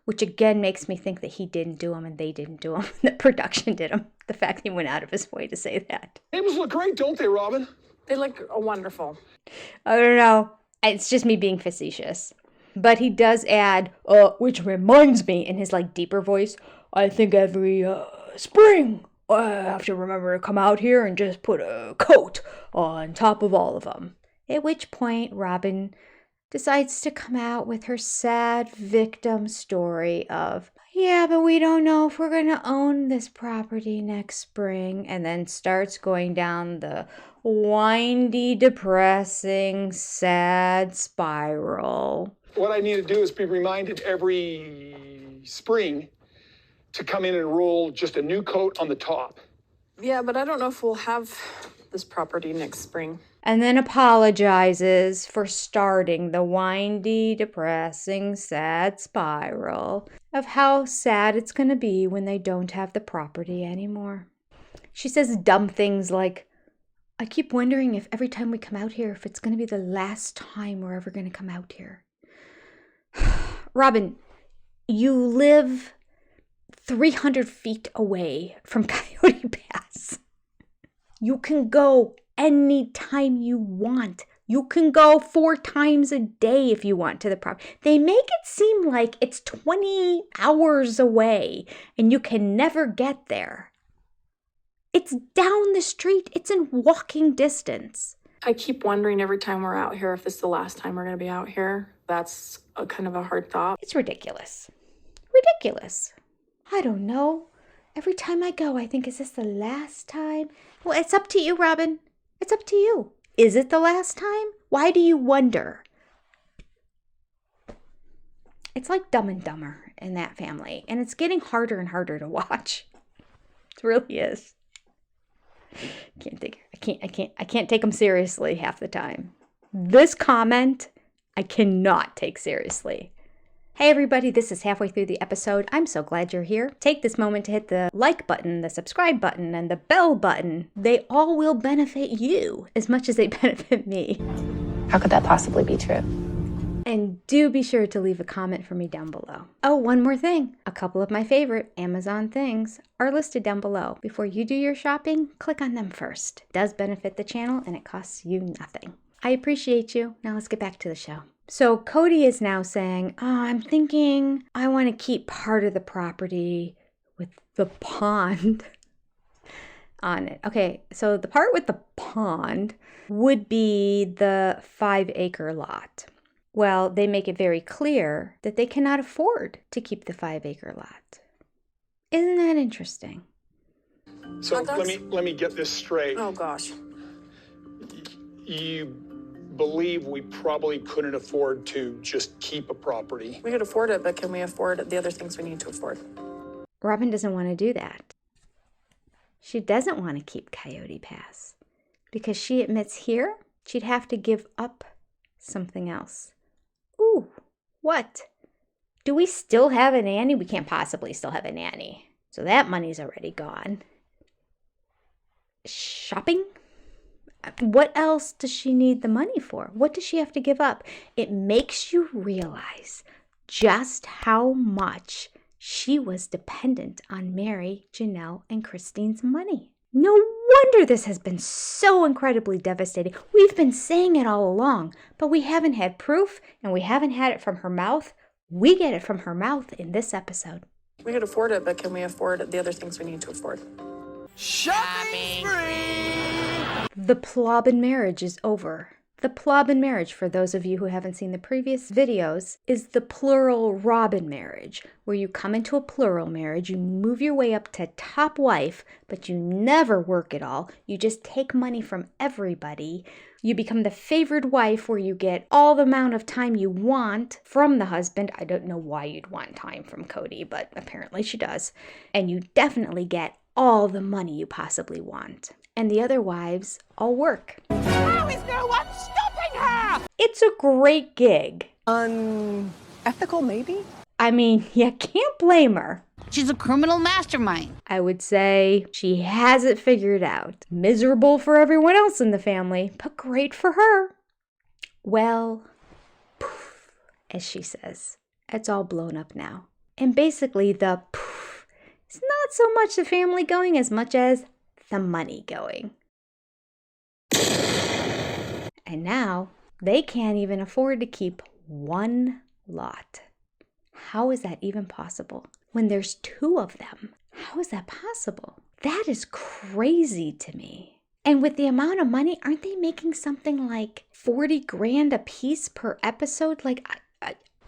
[SPEAKER 1] Which again makes me think that he didn't do them and they didn't do them. The production did them. The fact he went out of his way to say that.
[SPEAKER 8] Tables look great, don't they, Robin?
[SPEAKER 11] They look wonderful.
[SPEAKER 1] I don't know. It's just me being facetious. But he does add, which reminds me, in his like deeper voice, I think every spring I have to remember to come out here and just put a coat on top of all of them. At which point Robin decides to come out with her sad victim story of, yeah, but we don't know if we're going to own this property next spring, and then starts going down the windy, depressing, sad spiral.
[SPEAKER 8] What I need to do is be reminded every spring to come in and roll just a new coat on the top.
[SPEAKER 11] Yeah, but I don't know if we'll have this property next spring.
[SPEAKER 1] And then apologizes for starting the windy, depressing, sad spiral of how sad it's going to be when they don't have the property anymore. She says dumb things like, I keep wondering if every time we come out here, if it's going to be the last time we're ever going to come out here. Robin, you live 300 feet away from Coyote Pass. You can go anytime you want. You can go 4 times a day if you want to the property. They make it seem like it's 20 hours away and you can never get there. It's down the street. It's in walking distance.
[SPEAKER 11] I keep wondering every time we're out here if this is the last time we're going to be out here. That's a kind of a hard thought.
[SPEAKER 1] It's ridiculous. Ridiculous. I don't know. Every time I go, I think, is this the last time? Well, it's up to you, Robin. It's up to you. Is it the last time? Why do you wonder? It's like Dumb and Dumber in that family, and it's getting harder and harder to watch. It really is. I can't take them seriously half the time. This comment, I cannot take seriously. Hey everybody, this is halfway through the episode. I'm so glad you're here. Take this moment to hit the like button, the subscribe button, and the bell button. They all will benefit you as much as they benefit me.
[SPEAKER 12] How could that possibly be true?
[SPEAKER 1] And do be sure to leave a comment for me down below. Oh, one more thing. A couple of my favorite Amazon things are listed down below. Before you do your shopping, click on them first. It does benefit the channel and it costs you nothing. I appreciate you. Now let's get back to the show. So Cody is now saying, I'm thinking I want to keep part of the property with the pond on it. Okay, so the part with the pond would be the 5-acre lot. Well, they make it very clear that they cannot afford to keep the 5-acre lot. Isn't that interesting?
[SPEAKER 8] So let me get this straight.
[SPEAKER 11] Oh gosh.
[SPEAKER 8] You believe we probably couldn't afford to just keep a property?
[SPEAKER 11] We could afford it, but can we afford the other things we need to afford?
[SPEAKER 1] Robin doesn't want to do that. She doesn't want to keep Coyote Pass because she admits here she'd have to give up something else. Ooh, what? Do we still have a nanny? We can't possibly still have a nanny. So that money's already gone. Shopping? What else does she need the money for? What does she have to give up? It makes you realize just how much she was dependent on Mary, Janelle, and Christine's money. No wonder this has been so incredibly devastating. We've been saying it all along, but we haven't had proof, and we haven't had it from her mouth. We get it from her mouth in this episode.
[SPEAKER 11] We could afford it, but can we afford the other things we need to afford?
[SPEAKER 3] Shopping spree!
[SPEAKER 1] The Plathville marriage is over. The Plathville marriage, for those of you who haven't seen the previous videos, is the plural Robin marriage, where you come into a plural marriage, you move your way up to top wife, but you never work at all. You just take money from everybody. You become the favored wife, where you get all the amount of time you want from the husband. I don't know why you'd want time from Cody, but apparently she does. And you definitely get all the money you possibly want. And the other wives all work.
[SPEAKER 3] How is no one stopping her?
[SPEAKER 1] It's a great gig.
[SPEAKER 14] Unethical, maybe?
[SPEAKER 1] I mean, you can't blame her.
[SPEAKER 12] She's a criminal mastermind.
[SPEAKER 1] I would say she has it figured out. Miserable for everyone else in the family, but great for her. Well, poof, as she says, it's all blown up now. And basically the poof is not so much the family going as much as the money going. And now they can't even afford to keep one lot. How is that even possible? When there's 2 of them, how is that possible? That is crazy to me. And with the amount of money, aren't they making something like 40 grand a piece per episode? Like,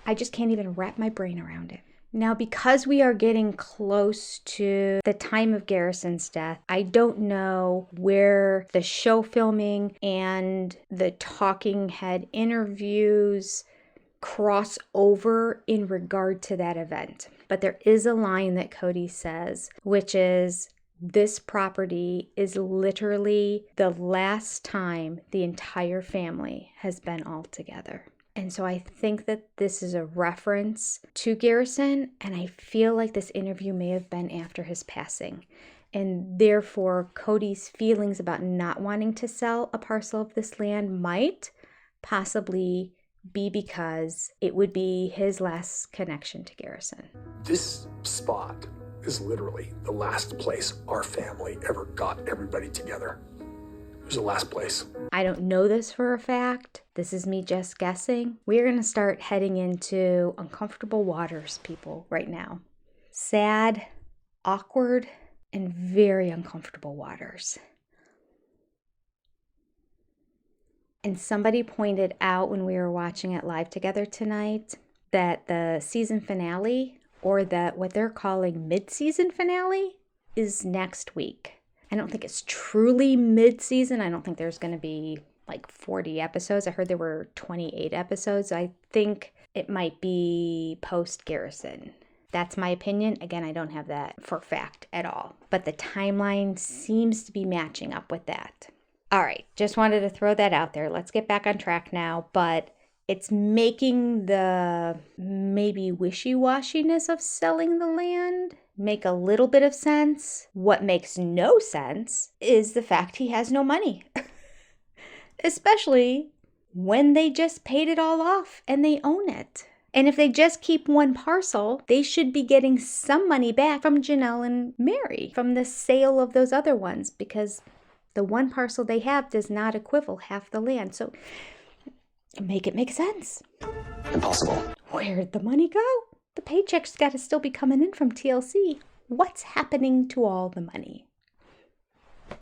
[SPEAKER 1] I just can't even wrap my brain around it. Now, because we are getting close to the time of Garrison's death, I don't know where the show filming and the talking head interviews cross over in regard to that event. But there is a line that Cody says, which is, this property is literally the last time the entire family has been all together. And so I think that this is a reference to Garrison, and I feel like this interview may have been after his passing. And therefore, Cody's feelings about not wanting to sell a parcel of this land might possibly be because it would be his last connection to Garrison.
[SPEAKER 8] This spot is literally the last place our family ever got everybody together. It was the last place.
[SPEAKER 1] I don't know this for a fact. This is me just guessing. We're going to start heading into uncomfortable waters, people, right now. Sad, awkward, and very uncomfortable waters. And somebody pointed out when we were watching it live together tonight that the season finale, or that what they're calling mid-season finale, is next week. I don't think it's truly mid-season. I don't think there's going to be like 40 episodes. I heard there were 28 episodes. I think it might be post-Garrison. That's my opinion. Again, I don't have that for fact at all. But the timeline seems to be matching up with that. All right, just wanted to throw that out there. Let's get back on track now. But it's making the maybe wishy-washiness of selling the land make a little bit of sense. What makes no sense is the fact he has no money. Especially when they just paid it all off and they own it. And if they just keep one parcel, they should be getting some money back from Janelle and Mary from the sale of those other ones, because the one parcel they have does not equivalent half the land. So make it make sense.
[SPEAKER 15] Impossible.
[SPEAKER 1] Where'd the money go? The paycheck's got to still be coming in from TLC. What's happening to all the money?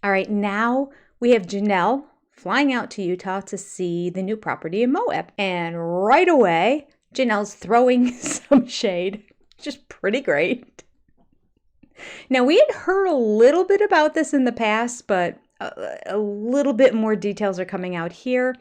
[SPEAKER 1] All right, now we have Janelle flying out to Utah to see the new property in Moab. And right away, Janelle's throwing some shade, which is pretty great. Now, we had heard a little bit about this in the past, but a little bit more details are coming out here.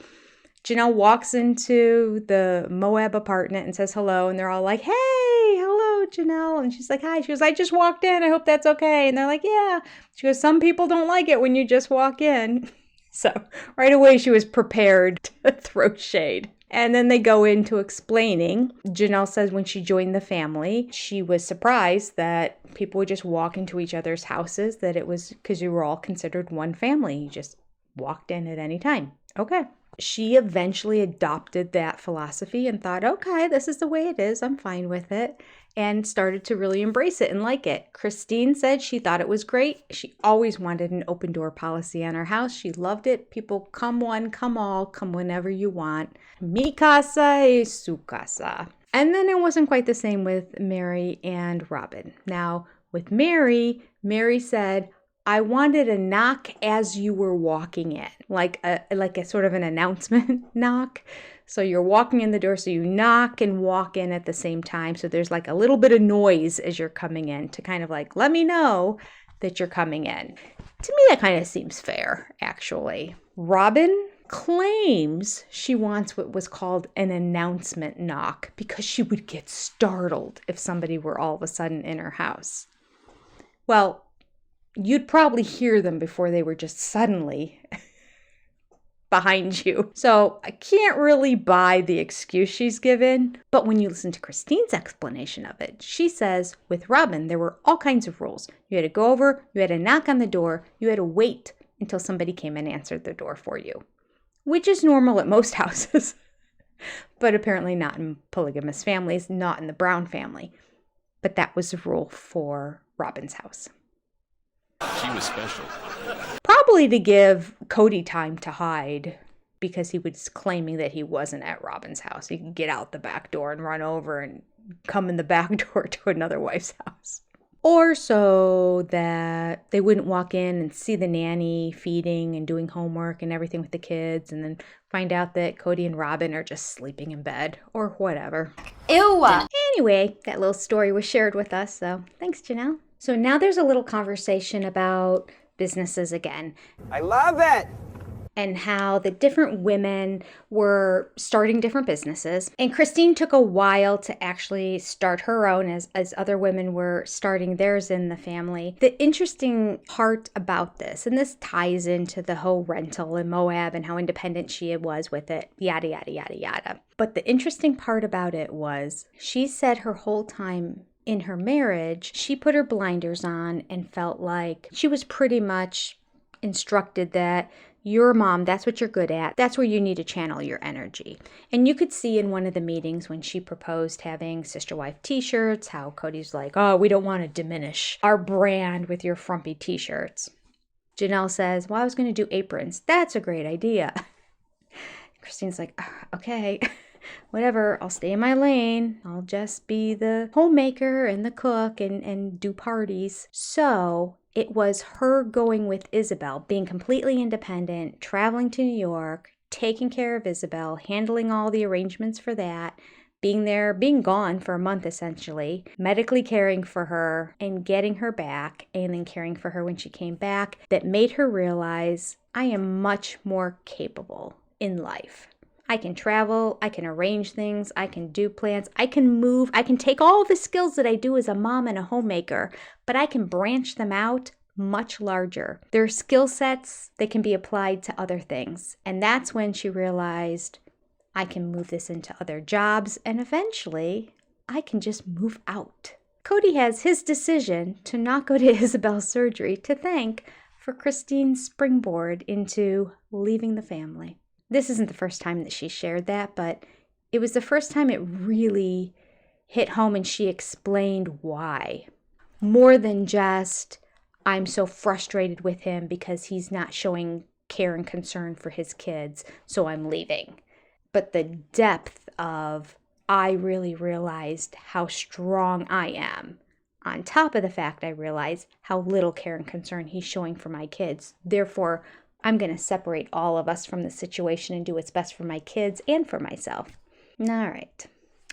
[SPEAKER 1] Janelle walks into the Moab apartment and says hello, and they're all like, hey, hello, Janelle. And she's like, hi. She goes, I just walked in. I hope that's okay. And they're like, yeah. She goes, some people don't like it when you just walk in. So right away, she was prepared to throw shade. And then they go into explaining. Janelle says when she joined the family, she was surprised that people would just walk into each other's houses, that it was because you were all considered one family. You just walked in at any time. Okay. She eventually adopted that philosophy and thought, okay, this is the way it is. I'm fine with it. And started to really embrace it and like it. Christine said she thought it was great. She always wanted an open door policy on her house. She loved it. People come one, come all, come whenever you want. Mi casa es su casa. And then it wasn't quite the same with Mary and Robin. Now, with Mary said, I wanted a knock as you were walking in, like a sort of an announcement knock. So you're walking in the door, so you knock and walk in at the same time. So there's like a little bit of noise as you're coming in to kind of like, let me know that you're coming in. To me, that kind of seems fair, actually. Robin claims she wants what was called an announcement knock because she would get startled if somebody were all of a sudden in her house. Well, you'd probably hear them before they were just suddenly behind you. So I can't really buy the excuse she's given. But when you listen to Christine's explanation of it, she says with Robin, there were all kinds of rules. You had to go over, you had to knock on the door, you had to wait until somebody came and answered the door for you, which is normal at most houses, but apparently not in polygamous families, not in the Brown family. But that was the rule for Robin's house.
[SPEAKER 15] She was special.
[SPEAKER 1] Probably to give Cody time to hide because he was claiming that he wasn't at Robin's house. He could get out the back door and run over and come in the back door to another wife's house. Or so that they wouldn't walk in and see the nanny feeding and doing homework and everything with the kids and then find out that Cody and Robin are just sleeping in bed or whatever.
[SPEAKER 9] Ew!
[SPEAKER 1] Anyway, that little story was shared with us, so thanks, Janelle. So now there's a little conversation about businesses again.
[SPEAKER 3] I love it!
[SPEAKER 1] And how the different women were starting different businesses. And Christine took a while to actually start her own as other women were starting theirs in the family. The interesting part about this, and this ties into the whole rental in Moab and how independent she was with it, yada, yada, yada, yada. But the interesting part about it was she said her whole time in her marriage, she put her blinders on and felt like she was pretty much instructed that your mom, that's what you're good at. That's where you need to channel your energy. And you could see in one of the meetings when she proposed having sister wife t-shirts, how Cody's like, oh, we don't want to diminish our brand with your frumpy t-shirts. Janelle says, well, I was going to do aprons. That's a great idea. Christine's like, okay, whatever. I'll stay in my lane. I'll just be the homemaker and the cook and do parties. So it was her going with Isabel, being completely independent, traveling to New York, taking care of Isabel, handling all the arrangements for that, being there, being gone for a month essentially, medically caring for her and getting her back, and then caring for her when she came back, that made her realize I am much more capable in life. I can travel, I can arrange things, I can do plans, I can move, I can take all the skills that I do as a mom and a homemaker, but I can branch them out much larger. There are skill sets that can be applied to other things. And that's when she realized I can move this into other jobs and eventually I can just move out. Cody has his decision to not go to Isabel's surgery to thank for Christine's springboard into leaving the family. This isn't the first time that she shared that, but it was the first time it really hit home and she explained why. More than just, I'm so frustrated with him because he's not showing care and concern for his kids, so I'm leaving. But the depth of, I really realized how strong I am. On top of the fact I realized how little care and concern he's showing for my kids. Therefore, I'm going to separate all of us from the situation and do what's best for my kids and for myself. All right.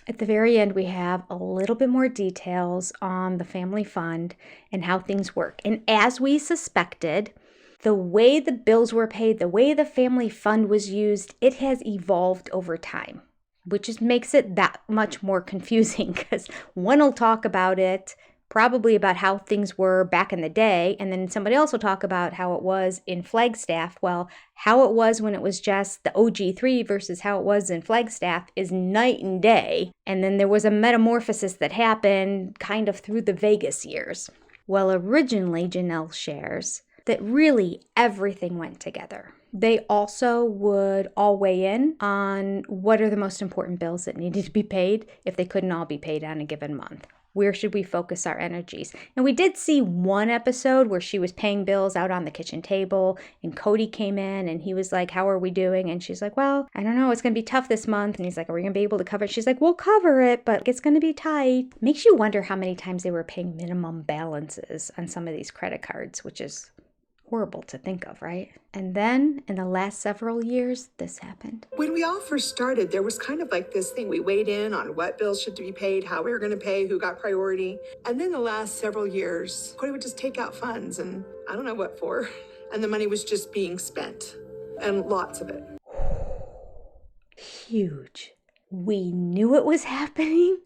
[SPEAKER 1] At the very end, we have a little bit more details on the family fund and how things work. And as we suspected, the way the bills were paid, the way the family fund was used, it has evolved over time, which just makes it that much more confusing because one will talk about it, probably about how things were back in the day, and then somebody else will talk about how it was in Flagstaff. Well, how it was when it was just the OG3 versus how it was in Flagstaff is night and day. And then there was a metamorphosis that happened kind of through the Vegas years. Well, originally, Janelle shares that really everything went together. They also would all weigh in on what are the most important bills that needed to be paid if they couldn't all be paid on a given month. Where should we focus our energies? And we did see one episode where she was paying bills out on the kitchen table and Cody came in and he was like, how are we doing? And she's like, well, I don't know. It's going to be tough this month. And he's like, are we going to be able to cover it? She's like, we'll cover it, but it's going to be tight. Makes you wonder how many times they were paying minimum balances on some of these credit cards, which is horrible to think of, right? And then in the last several years, this happened.
[SPEAKER 2] When we all first started, there was kind of like this thing. We weighed in on what bills should be paid, how we were going to pay, who got priority. And then the last several years, Cody would just take out funds and I don't know what for. And the money was just being spent and lots of it.
[SPEAKER 1] Huge. We knew it was happening.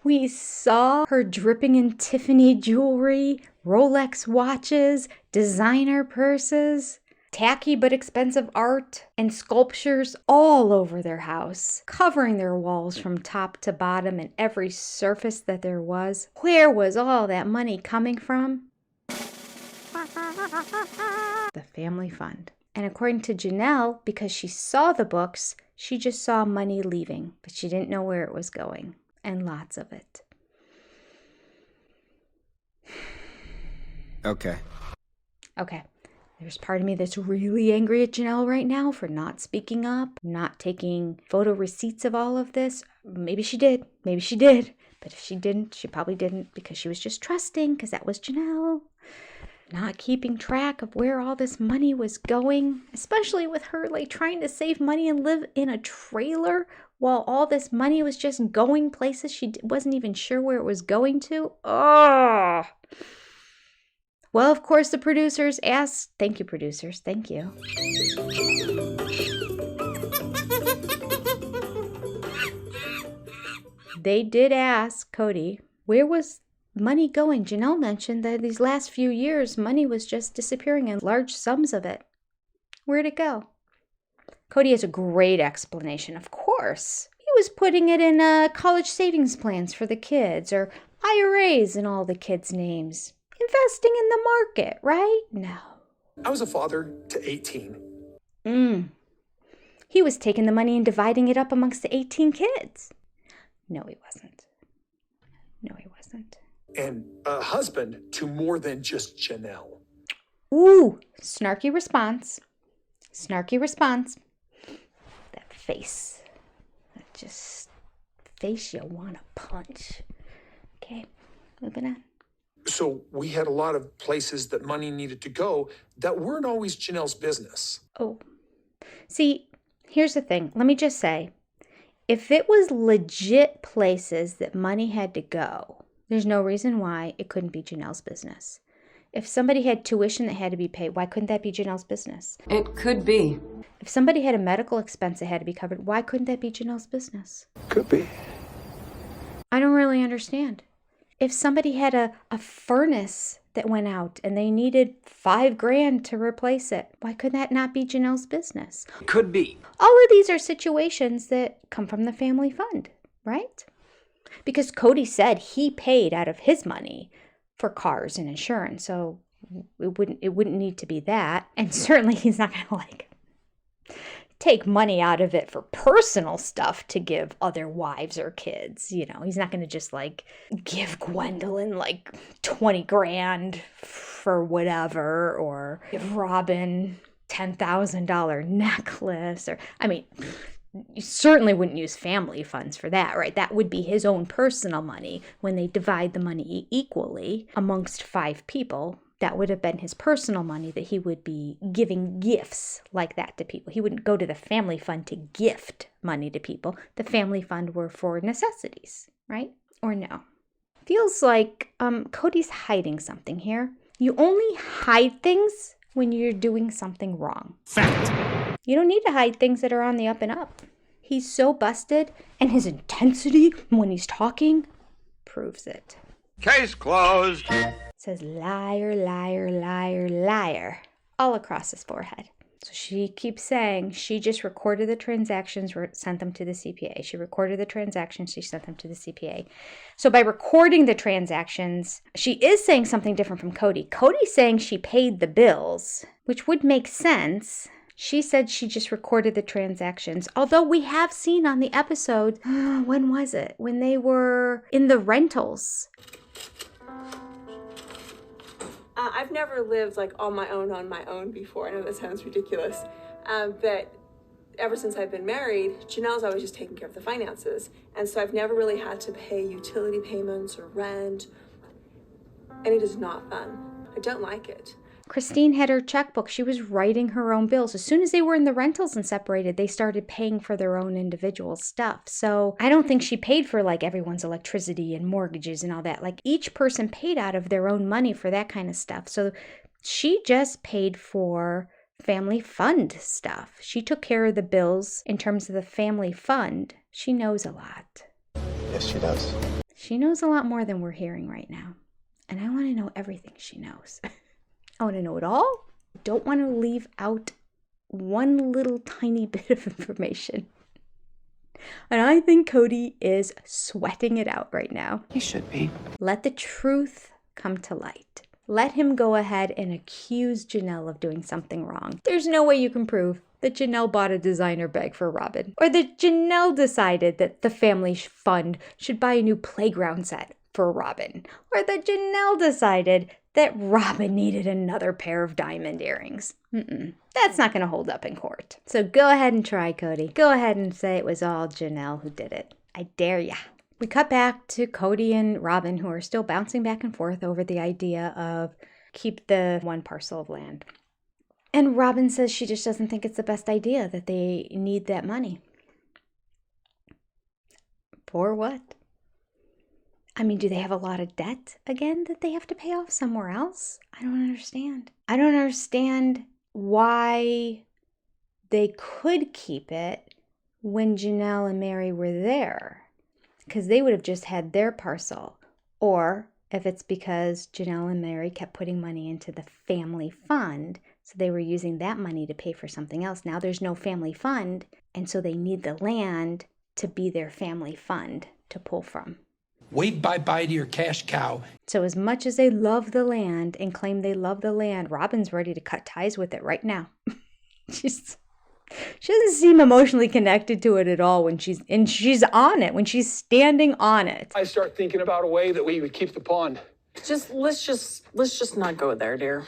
[SPEAKER 1] We saw her dripping in Tiffany jewelry, Rolex watches, designer purses, tacky but expensive art, and sculptures all over their house, covering their walls from top to bottom and every surface that there was. Where was all that money coming from? The family fund. And according to Janelle, because she saw the books, she just saw money leaving, but she didn't know where it was going. And lots of it.
[SPEAKER 16] Okay.
[SPEAKER 1] There's part of me that's really angry at Janelle right now for not speaking up, not taking photo receipts of all of this. Maybe she did. But if she didn't, she probably didn't because she was just trusting because that was Janelle. Not keeping track of where all this money was going, especially with her like trying to save money and live in a trailer while all this money was just going places she wasn't even sure where it was going to. Oh. Well, of course, the producers asked, thank you, producers, thank you. They did ask Cody, where was money going? Janelle mentioned that these last few years, money was just disappearing in large sums of it. Where'd it go? Cody has a great explanation. Of course, he was putting it in college savings plans for the kids or IRAs in all the kids' names. Investing in the market, right? No.
[SPEAKER 8] I was a father to 18.
[SPEAKER 1] He was taking the money and dividing it up amongst the 18 kids. No, he wasn't.
[SPEAKER 8] And a husband to more than just Janelle.
[SPEAKER 1] Ooh, snarky response. That face. That just face you want to punch. Okay, moving on.
[SPEAKER 8] So we had a lot of places that money needed to go that weren't always Janelle's business.
[SPEAKER 1] Oh. See, here's the thing. Let me just say, if it was legit places that money had to go, there's no reason why it couldn't be Janelle's business. If somebody had tuition that had to be paid, why couldn't that be Janelle's business?
[SPEAKER 12] It could be.
[SPEAKER 1] If somebody had a medical expense that had to be covered, why couldn't that be Janelle's business?
[SPEAKER 8] Could be.
[SPEAKER 1] I don't really understand. If somebody had a furnace that went out and they needed $5,000 to replace it, why could that not be Janelle's business?
[SPEAKER 13] Could be.
[SPEAKER 1] All of these are situations that come from the family fund, right? Because Cody said he paid out of his money for cars and insurance, so it wouldn't need to be that. And certainly he's not going to take money out of it for personal stuff to give other wives or kids. You know, he's not going to just give Gwendolyn $20,000 for whatever, or give Robin $10,000 necklace, or you certainly wouldn't use family funds for that, right? That would be his own personal money when they divide the money equally amongst 5 people. That would have been his personal money that he would be giving gifts like that to people. He wouldn't go to the family fund to gift money to people. The family fund were for necessities, right? Or no? Feels like Cody's hiding something here. You only hide things when you're doing something wrong.
[SPEAKER 13] Fact.
[SPEAKER 1] You don't need to hide things that are on the up and up. He's so busted, and his intensity when he's talking proves it.
[SPEAKER 3] Case closed.
[SPEAKER 1] Says liar, liar, liar, liar all across his forehead. So she keeps saying she just recorded the transactions, sent them to the CPA. She recorded the transactions, she sent them to the CPA. So by recording the transactions, she is saying something different from Cody. Cody's saying she paid the bills, which would make sense. She said she just recorded the transactions. Although we have seen on the episode, when was it? When they were in the rentals.
[SPEAKER 6] I've never lived like on my own before. I know that sounds ridiculous, but ever since I've been married, Janelle's always just taking care of the finances. And so I've never really had to pay utility payments or rent. And it is not fun. I don't like it.
[SPEAKER 1] Christine had her checkbook. She was writing her own bills. As soon as they were in the rentals and separated, they started paying for their own individual stuff. So I don't think she paid for like everyone's electricity and mortgages and all that. Like each person paid out of their own money for that kind of stuff. So she just paid for family fund stuff. She took care of the bills in terms of the family fund. She knows a lot.
[SPEAKER 16] Yes, she does.
[SPEAKER 1] She knows a lot more than we're hearing right now. And I want to know everything she knows. I want to know it all. I don't want to leave out one little tiny bit of information. And I think Cody is sweating it out right now.
[SPEAKER 12] He should be.
[SPEAKER 1] Let the truth come to light. Let him go ahead and accuse Janelle of doing something wrong. There's no way you can prove that Janelle bought a designer bag for Robin, or that Janelle decided that the family fund should buy a new playground set for Robin, or that Janelle decided that Robin needed another pair of diamond earrings. That's not going to hold up in court. So go ahead and try, Cody. Go ahead and say it was all Janelle who did it. I dare ya. We cut back to Cody and Robin, who are still bouncing back and forth over the idea of keep the one parcel of land. And Robin says she just doesn't think it's the best idea, that they need that money. For what? I mean, do they have a lot of debt again that they have to pay off somewhere else? I don't understand. I don't understand why they could keep it when Janelle and Mary were there, because they would have just had their parcel. Or if it's because Janelle and Mary kept putting money into the family fund, so they were using that money to pay for something else. Now there's no family fund, and so they need the land to be their family fund to pull from.
[SPEAKER 17] Wave bye-bye to your cash cow.
[SPEAKER 1] So as much as they love the land and claim they love the land, Robin's ready to cut ties with it right now. She doesn't seem emotionally connected to it at all when she's on it, when she's standing on it.
[SPEAKER 8] I start thinking about a way that we would keep the pond.
[SPEAKER 11] Let's just not go there, dear.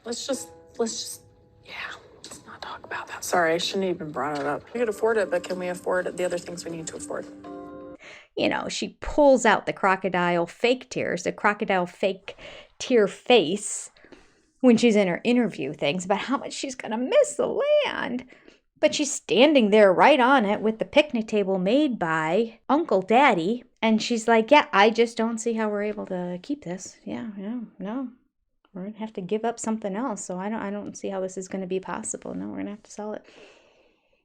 [SPEAKER 11] Let's just not talk about that. Sorry, I shouldn't have even brought it up. We could afford it, but can we afford the other things we need to afford?
[SPEAKER 1] You know, she pulls out the crocodile fake tears, the crocodile fake tear face when she's in her interview things about how much she's going to miss the land. But she's standing there right on it with the picnic table made by Uncle Daddy. And she's like, yeah, I just don't see how we're able to keep this. No. We're going to have to give up something else. So I don't see how this is going to be possible. No, we're going to have to sell it.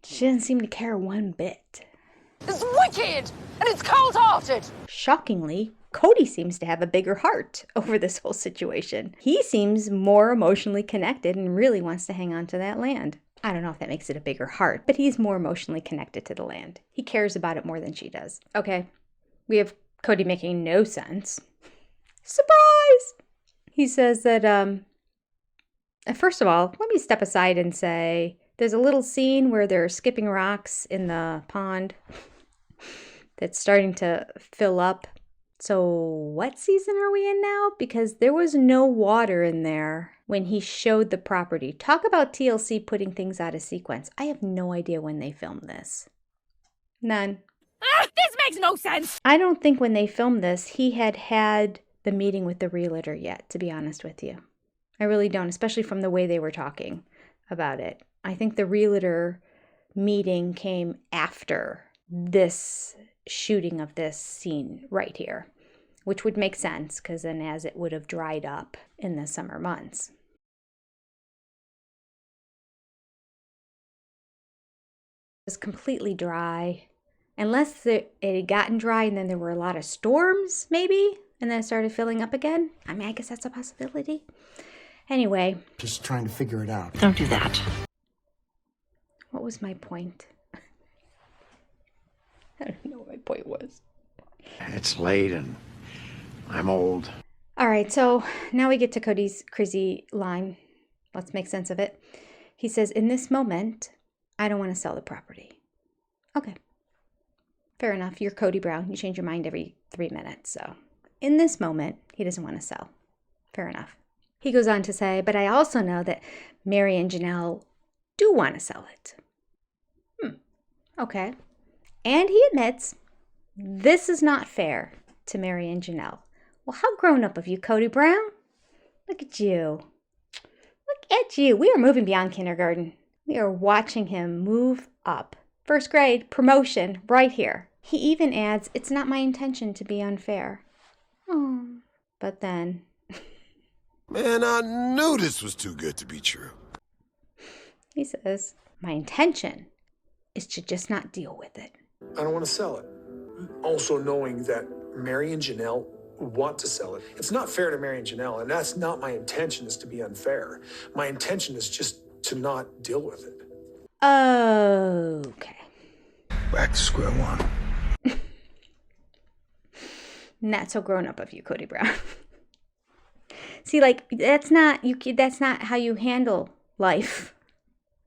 [SPEAKER 1] She doesn't seem to care one bit.
[SPEAKER 3] It's wicked and it's cold-hearted.
[SPEAKER 1] Shockingly, Cody seems to have a bigger heart over this whole situation. He seems more emotionally connected and really wants to hang on to that land. I don't know if that makes it a bigger heart, but he's more emotionally connected to the land. He cares about it more than she does. Okay, we have Cody making no sense. Surprise! He says that, first of all, let me step aside and say there's a little scene where they're skipping rocks in the pond that's starting to fill up. So what season are we in now? Because there was no water in there when he showed the property. Talk about TLC putting things out of sequence. I have no idea when they filmed this. None.
[SPEAKER 3] This makes no sense.
[SPEAKER 1] I don't think when they filmed this, he had the meeting with the realtor yet, to be honest with you. I really don't, especially from the way they were talking about it. I think the realtor meeting came after this shooting of this scene right here, which would make sense because then as it would have dried up in the summer months. It was completely dry, unless it had gotten dry and then there were a lot of storms, maybe, and then it started filling up again. I mean, I guess that's a possibility. Anyway.
[SPEAKER 16] Just trying to figure it out.
[SPEAKER 12] Don't do that.
[SPEAKER 1] What was my point? I don't know what my point was.
[SPEAKER 18] It's late and I'm old.
[SPEAKER 1] All right, so now we get to Cody's crazy line. Let's make sense of it. He says, in this moment, I don't want to sell the property. Okay. Fair enough. You're Cody Brown. You change your mind every 3 minutes. So in this moment, he doesn't want to sell. Fair enough. He goes on to say, but I also know that Mary and Janelle do want to sell it. Okay. And he admits this is not fair to Mary and Janelle. Well, how grown up of you, Cody Brown? Look at you. Look at you. We are moving beyond kindergarten. We are watching him move up. First grade, promotion, right here. He even adds, it's not my intention to be unfair. Oh, but then...
[SPEAKER 19] Man, I knew this was too good to be true.
[SPEAKER 1] He says, my intention is to just not deal with it.
[SPEAKER 8] I don't want to sell it. Also knowing that Mary and Janelle want to sell it. It's not fair to Mary and Janelle, and that's not my intention, is to be unfair. My intention is just to not deal with it.
[SPEAKER 1] Okay.
[SPEAKER 19] Back to square one.
[SPEAKER 1] Not so grown up of you, Cody Brown. See, like, that's not how you handle life.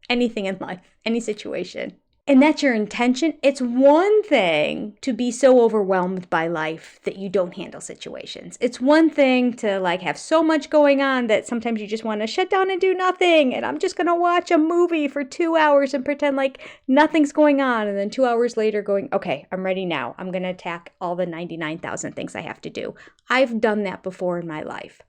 [SPEAKER 1] Anything in life, any situation. And that's your intention. It's one thing to be so overwhelmed by life that you don't handle situations. It's one thing to like have so much going on that sometimes you just want to shut down and do nothing. And I'm just going to watch a movie for 2 hours and pretend like nothing's going on. And then 2 hours later going, okay, I'm ready now. I'm going to attack all the 99,000 things I have to do. I've done that before in my life.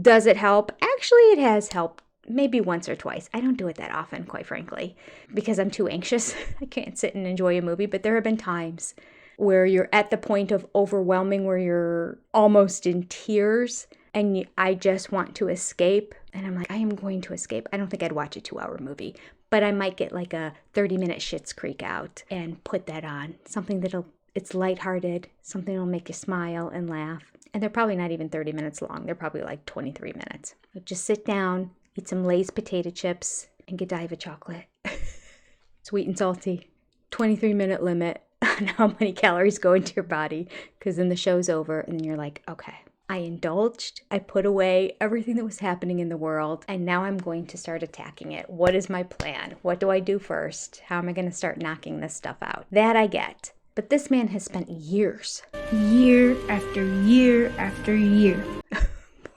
[SPEAKER 1] Does it help? Actually, it has helped. Maybe once or twice. I don't do it that often, quite frankly, because I'm too anxious. I can't sit and enjoy a movie, but there have been times where you're at the point of overwhelming, where you're almost in tears, and I just want to escape. And I'm like, I am going to escape. I don't think I'd watch a 2-hour movie, but I might get like a 30-minute Schitt's Creek out and put that on. Something it's lighthearted, something that'll make you smile and laugh. And they're probably not even 30 minutes long. They're probably like 23 minutes. But just sit down, eat some Lay's potato chips, and Godiva chocolate. Sweet and salty. 23-minute limit on how many calories go into your body, because then the show's over and then you're like, okay, I indulged. I put away everything that was happening in the world, and now I'm going to start attacking it. What is my plan? What do I do first? How am I going to start knocking this stuff out? That I get. But this man has spent years, year after year after year,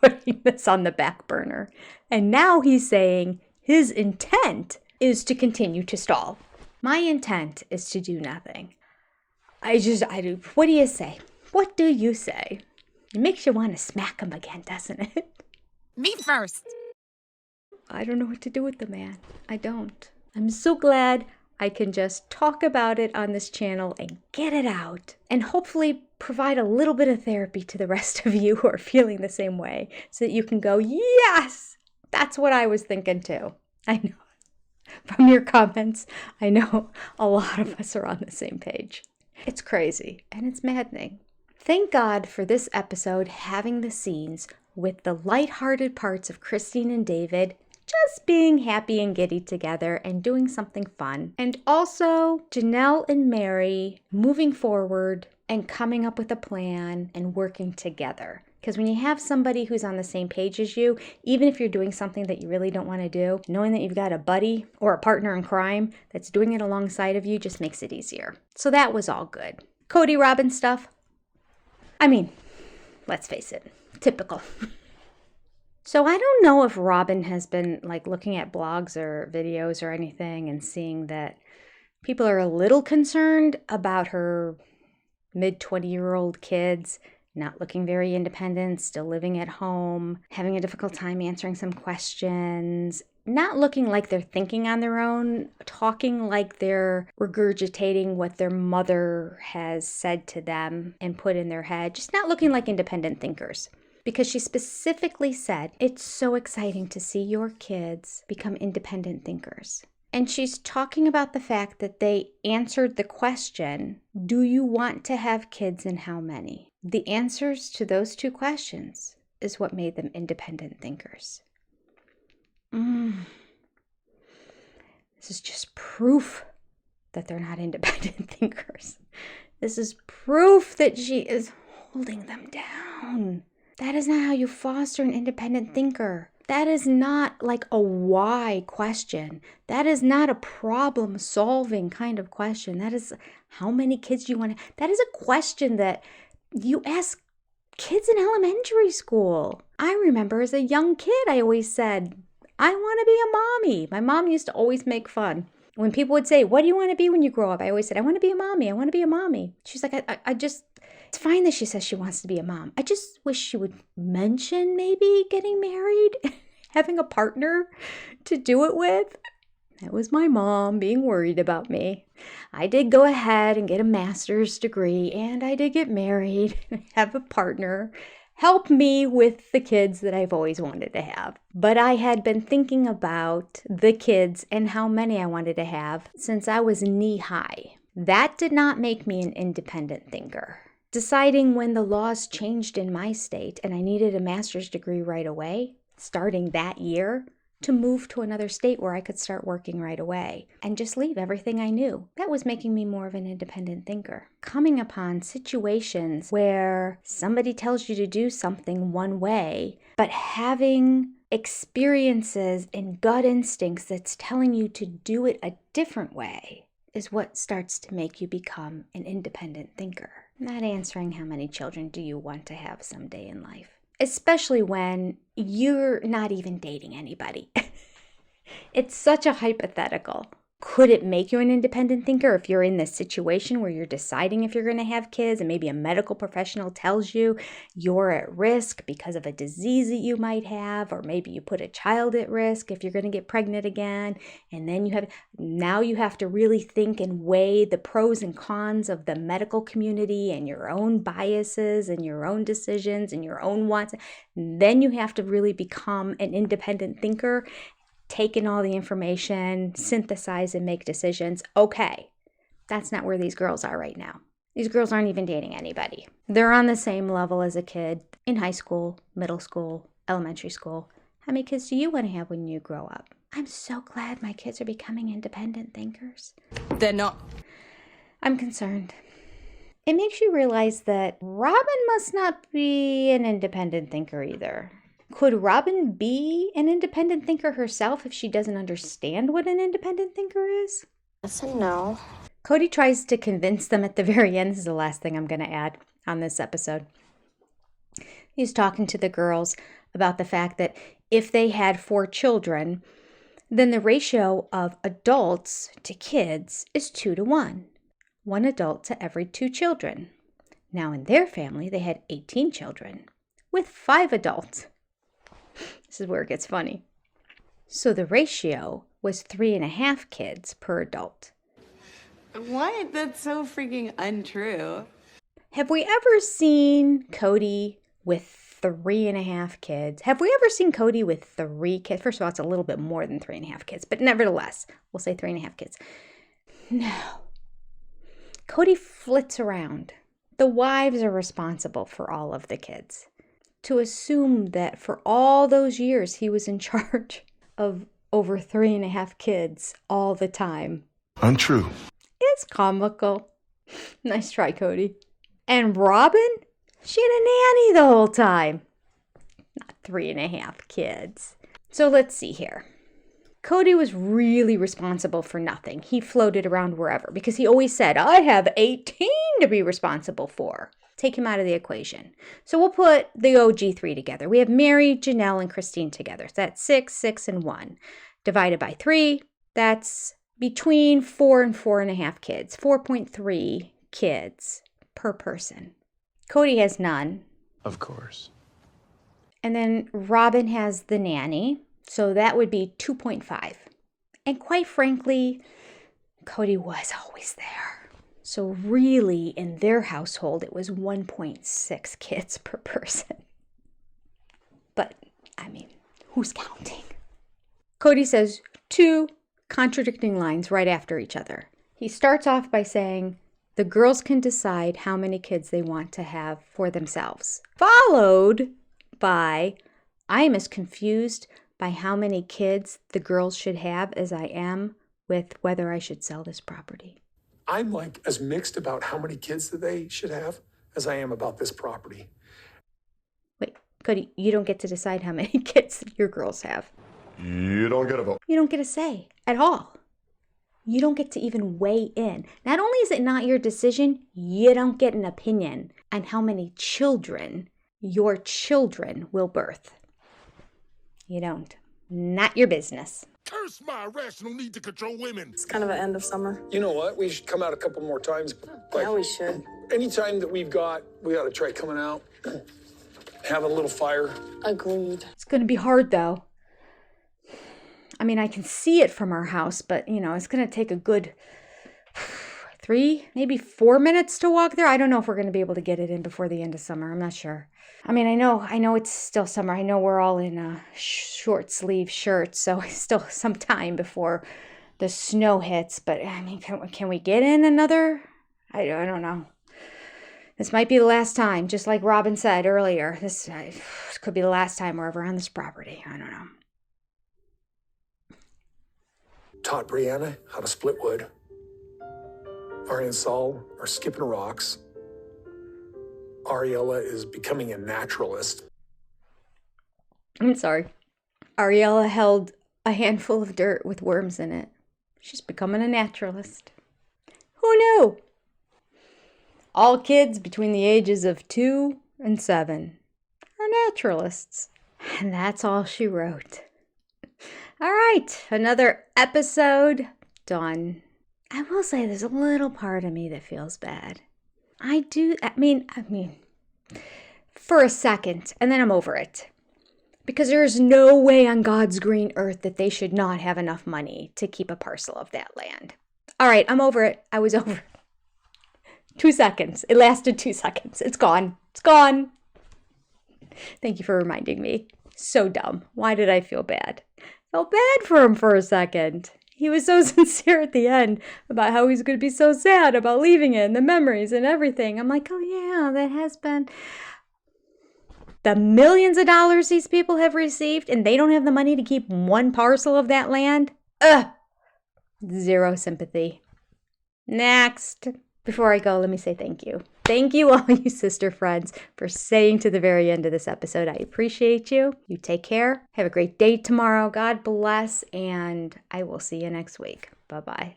[SPEAKER 1] putting this on the back burner. And now he's saying his intent is to continue to stall. My intent is to do nothing. I do. What do you say? What do you say? It makes you want to smack him again, doesn't it?
[SPEAKER 3] Me first.
[SPEAKER 1] I don't know what to do with the man. I don't. I'm so glad I can just talk about it on this channel and get it out, and hopefully provide a little bit of therapy to the rest of you who are feeling the same way, so that you can go, yes, that's what I was thinking too. I know from your comments, I know a lot of us are on the same page. It's crazy and it's maddening. Thank God for this episode having the scenes with the lighthearted parts of Christine and David just being happy and giddy together and doing something fun. And also Janelle and Mary moving forward and coming up with a plan and working together. Because when you have somebody who's on the same page as you, even if you're doing something that you really don't want to do, knowing that you've got a buddy or a partner in crime that's doing it alongside of you just makes it easier. So that was all good. Cody Robin stuff. I mean, let's face it, typical. So I don't know if Robin has been like looking at blogs or videos or anything and seeing that people are a little concerned about her mid-20-year-old kids not looking very independent, still living at home, having a difficult time answering some questions, not looking like they're thinking on their own, talking like they're regurgitating what their mother has said to them and put in their head, just not looking like independent thinkers. Because she specifically said, it's so exciting to see your kids become independent thinkers. And she's talking about the fact that they answered the question, do you want to have kids and how many? The answers to those two questions is what made them independent thinkers. This is just proof that they're not independent thinkers. This is proof that she is holding them down. That is not how you foster an independent thinker. That is not like a why question. That is not a problem-solving kind of question. That is, how many kids do you want to... That is a question that you ask kids in elementary school. I remember as a young kid, I always said, I want to be a mommy. My mom used to always make fun. When people would say, what do you want to be when you grow up? I always said, I want to be a mommy. I want to be a mommy. She's like, I just... It's fine that she says she wants to be a mom. I just wish she would mention maybe getting married, having a partner to do it with. That was my mom being worried about me. I did go ahead and get a master's degree, and I did get married, have a partner, help me with the kids that I've always wanted to have. But I had been thinking about the kids and how many I wanted to have since I was knee-high. That did not make me an independent thinker. Deciding when the laws changed in my state and I needed a master's degree right away, starting that year, to move to another state where I could start working right away and just leave everything I knew. That was making me more of an independent thinker. Coming upon situations where somebody tells you to do something one way, but having experiences and gut instincts that's telling you to do it a different way is what starts to make you become an independent thinker. Not answering how many children do you want to have someday in life, especially when you're not even dating anybody. It's such a hypothetical. Could it make you an independent thinker if you're in this situation where you're deciding if you're going to have kids and maybe a medical professional tells you you're at risk because of a disease that you might have, or maybe you put a child at risk if you're going to get pregnant again, and then you have to really think and weigh the pros and cons of the medical community and your own biases and your own decisions and your own wants. Then you have to really become an independent thinker, take in all the information, synthesize and make decisions. Okay, that's not where these girls are right now. These girls aren't even dating anybody. They're on the same level as a kid in high school, middle school, elementary school. How many kids do you want to have when you grow up? I'm so glad my kids are becoming independent thinkers.
[SPEAKER 9] They're not.
[SPEAKER 1] I'm concerned. It makes you realize that Robin must not be an independent thinker either. Could Robin be an independent thinker herself if she doesn't understand what an independent thinker is?
[SPEAKER 16] Yes and no.
[SPEAKER 1] Cody tries to convince them at the very end. This is the last thing I'm going to add on this episode. He's talking to the girls about the fact that if they had 4 children, then the ratio of adults to kids is 2-to-1. 1 adult to every 2 children. Now in their family, they had 18 children with 5 adults. This is where it gets funny. So the ratio was 3.5 kids per adult.
[SPEAKER 20] What? That's so freaking untrue.
[SPEAKER 1] Have we ever seen Cody with 3.5 kids? Have we ever seen Cody with 3 kids? First of all, it's a little bit more than 3.5 kids, but nevertheless, we'll say 3.5 kids. No. Cody flits around. The wives are responsible for all of the kids. To assume that for all those years he was in charge of over 3.5 kids all the time.
[SPEAKER 19] Untrue.
[SPEAKER 1] It's comical. Nice try, Cody. And Robin? She had a nanny the whole time. Not 3.5 kids. So let's see here. Cody was really responsible for nothing. He floated around wherever because he always said, I have 18 to be responsible for. Take him out of the equation. So we'll put the OG 3 together. We have Mary, Janelle, and Christine together. So that's 6, 6, and 1. Divided by 3, that's between 4 and 4.5 kids. 4.3 kids per person. Cody has none.
[SPEAKER 18] Of course.
[SPEAKER 1] And then Robin has the nanny. So that would be 2.5. And quite frankly, Cody was always there. So really, in their household, it was 1.6 kids per person. But, I mean, who's counting? Cody says 2 contradicting lines right after each other. He starts off by saying, the girls can decide how many kids they want to have for themselves. Followed by, I am as confused by how many kids the girls should have as I am with whether I should sell this property.
[SPEAKER 8] I'm like as mixed about how many kids that they should have as I am about this property.
[SPEAKER 1] Wait, Cody, you don't get to decide how many kids your girls have.
[SPEAKER 19] You don't get a vote.
[SPEAKER 1] You don't get a say at all. You don't get to even weigh in. Not only is it not your decision, you don't get an opinion on how many children your children will birth. You don't. Not your business.
[SPEAKER 19] Curse my irrational need to control women.
[SPEAKER 11] It's kind of an end of summer.
[SPEAKER 8] You know what? We should come out a couple more times.
[SPEAKER 11] Yeah, we should.
[SPEAKER 8] Anytime that we ought to try coming out, have a little fire.
[SPEAKER 11] Agreed.
[SPEAKER 1] It's going to be hard, though. I mean, I can see it from our house, but, it's going to take a good 3, maybe 4 minutes to walk there. I don't know if we're going to be able to get it in before the end of summer. I'm not sure. I mean, I know it's still summer. I know we're all in short sleeve shirts, so it's still some time before the snow hits. But, I mean, can we get in another? I don't know. This might be the last time, just like Robin said earlier. This could be the last time we're ever on this property. I don't know.
[SPEAKER 8] Taught Brianna how to split wood. Ari and Saul are skipping rocks. Ariella is becoming a naturalist.
[SPEAKER 1] I'm sorry. Ariella held a handful of dirt with worms in it. She's becoming a naturalist. Who knew? All kids between the ages of 2 and 7 are naturalists. And that's all she wrote. All right, another episode done. I will say there's a little part of me that feels bad. I mean, for a second, and then I'm over it. Because there's no way on God's green earth that they should not have enough money to keep a parcel of that land. All right, I'm over it. I was over it. 2 seconds. It lasted 2 seconds. It's gone. It's gone. Thank you for reminding me. So dumb. Why did I feel bad? Felt bad for him for a second. He was so sincere at the end about how he's going to be so sad about leaving it and the memories and everything. I'm like, oh yeah, that has been the millions of dollars these people have received and they don't have the money to keep one parcel of that land. Ugh. Zero sympathy. Next. Before I go, let me say thank you. Thank you, all you sister friends, for staying to the very end of this episode. I appreciate you. You take care. Have a great day tomorrow. God bless, and I will see you next week. Bye-bye.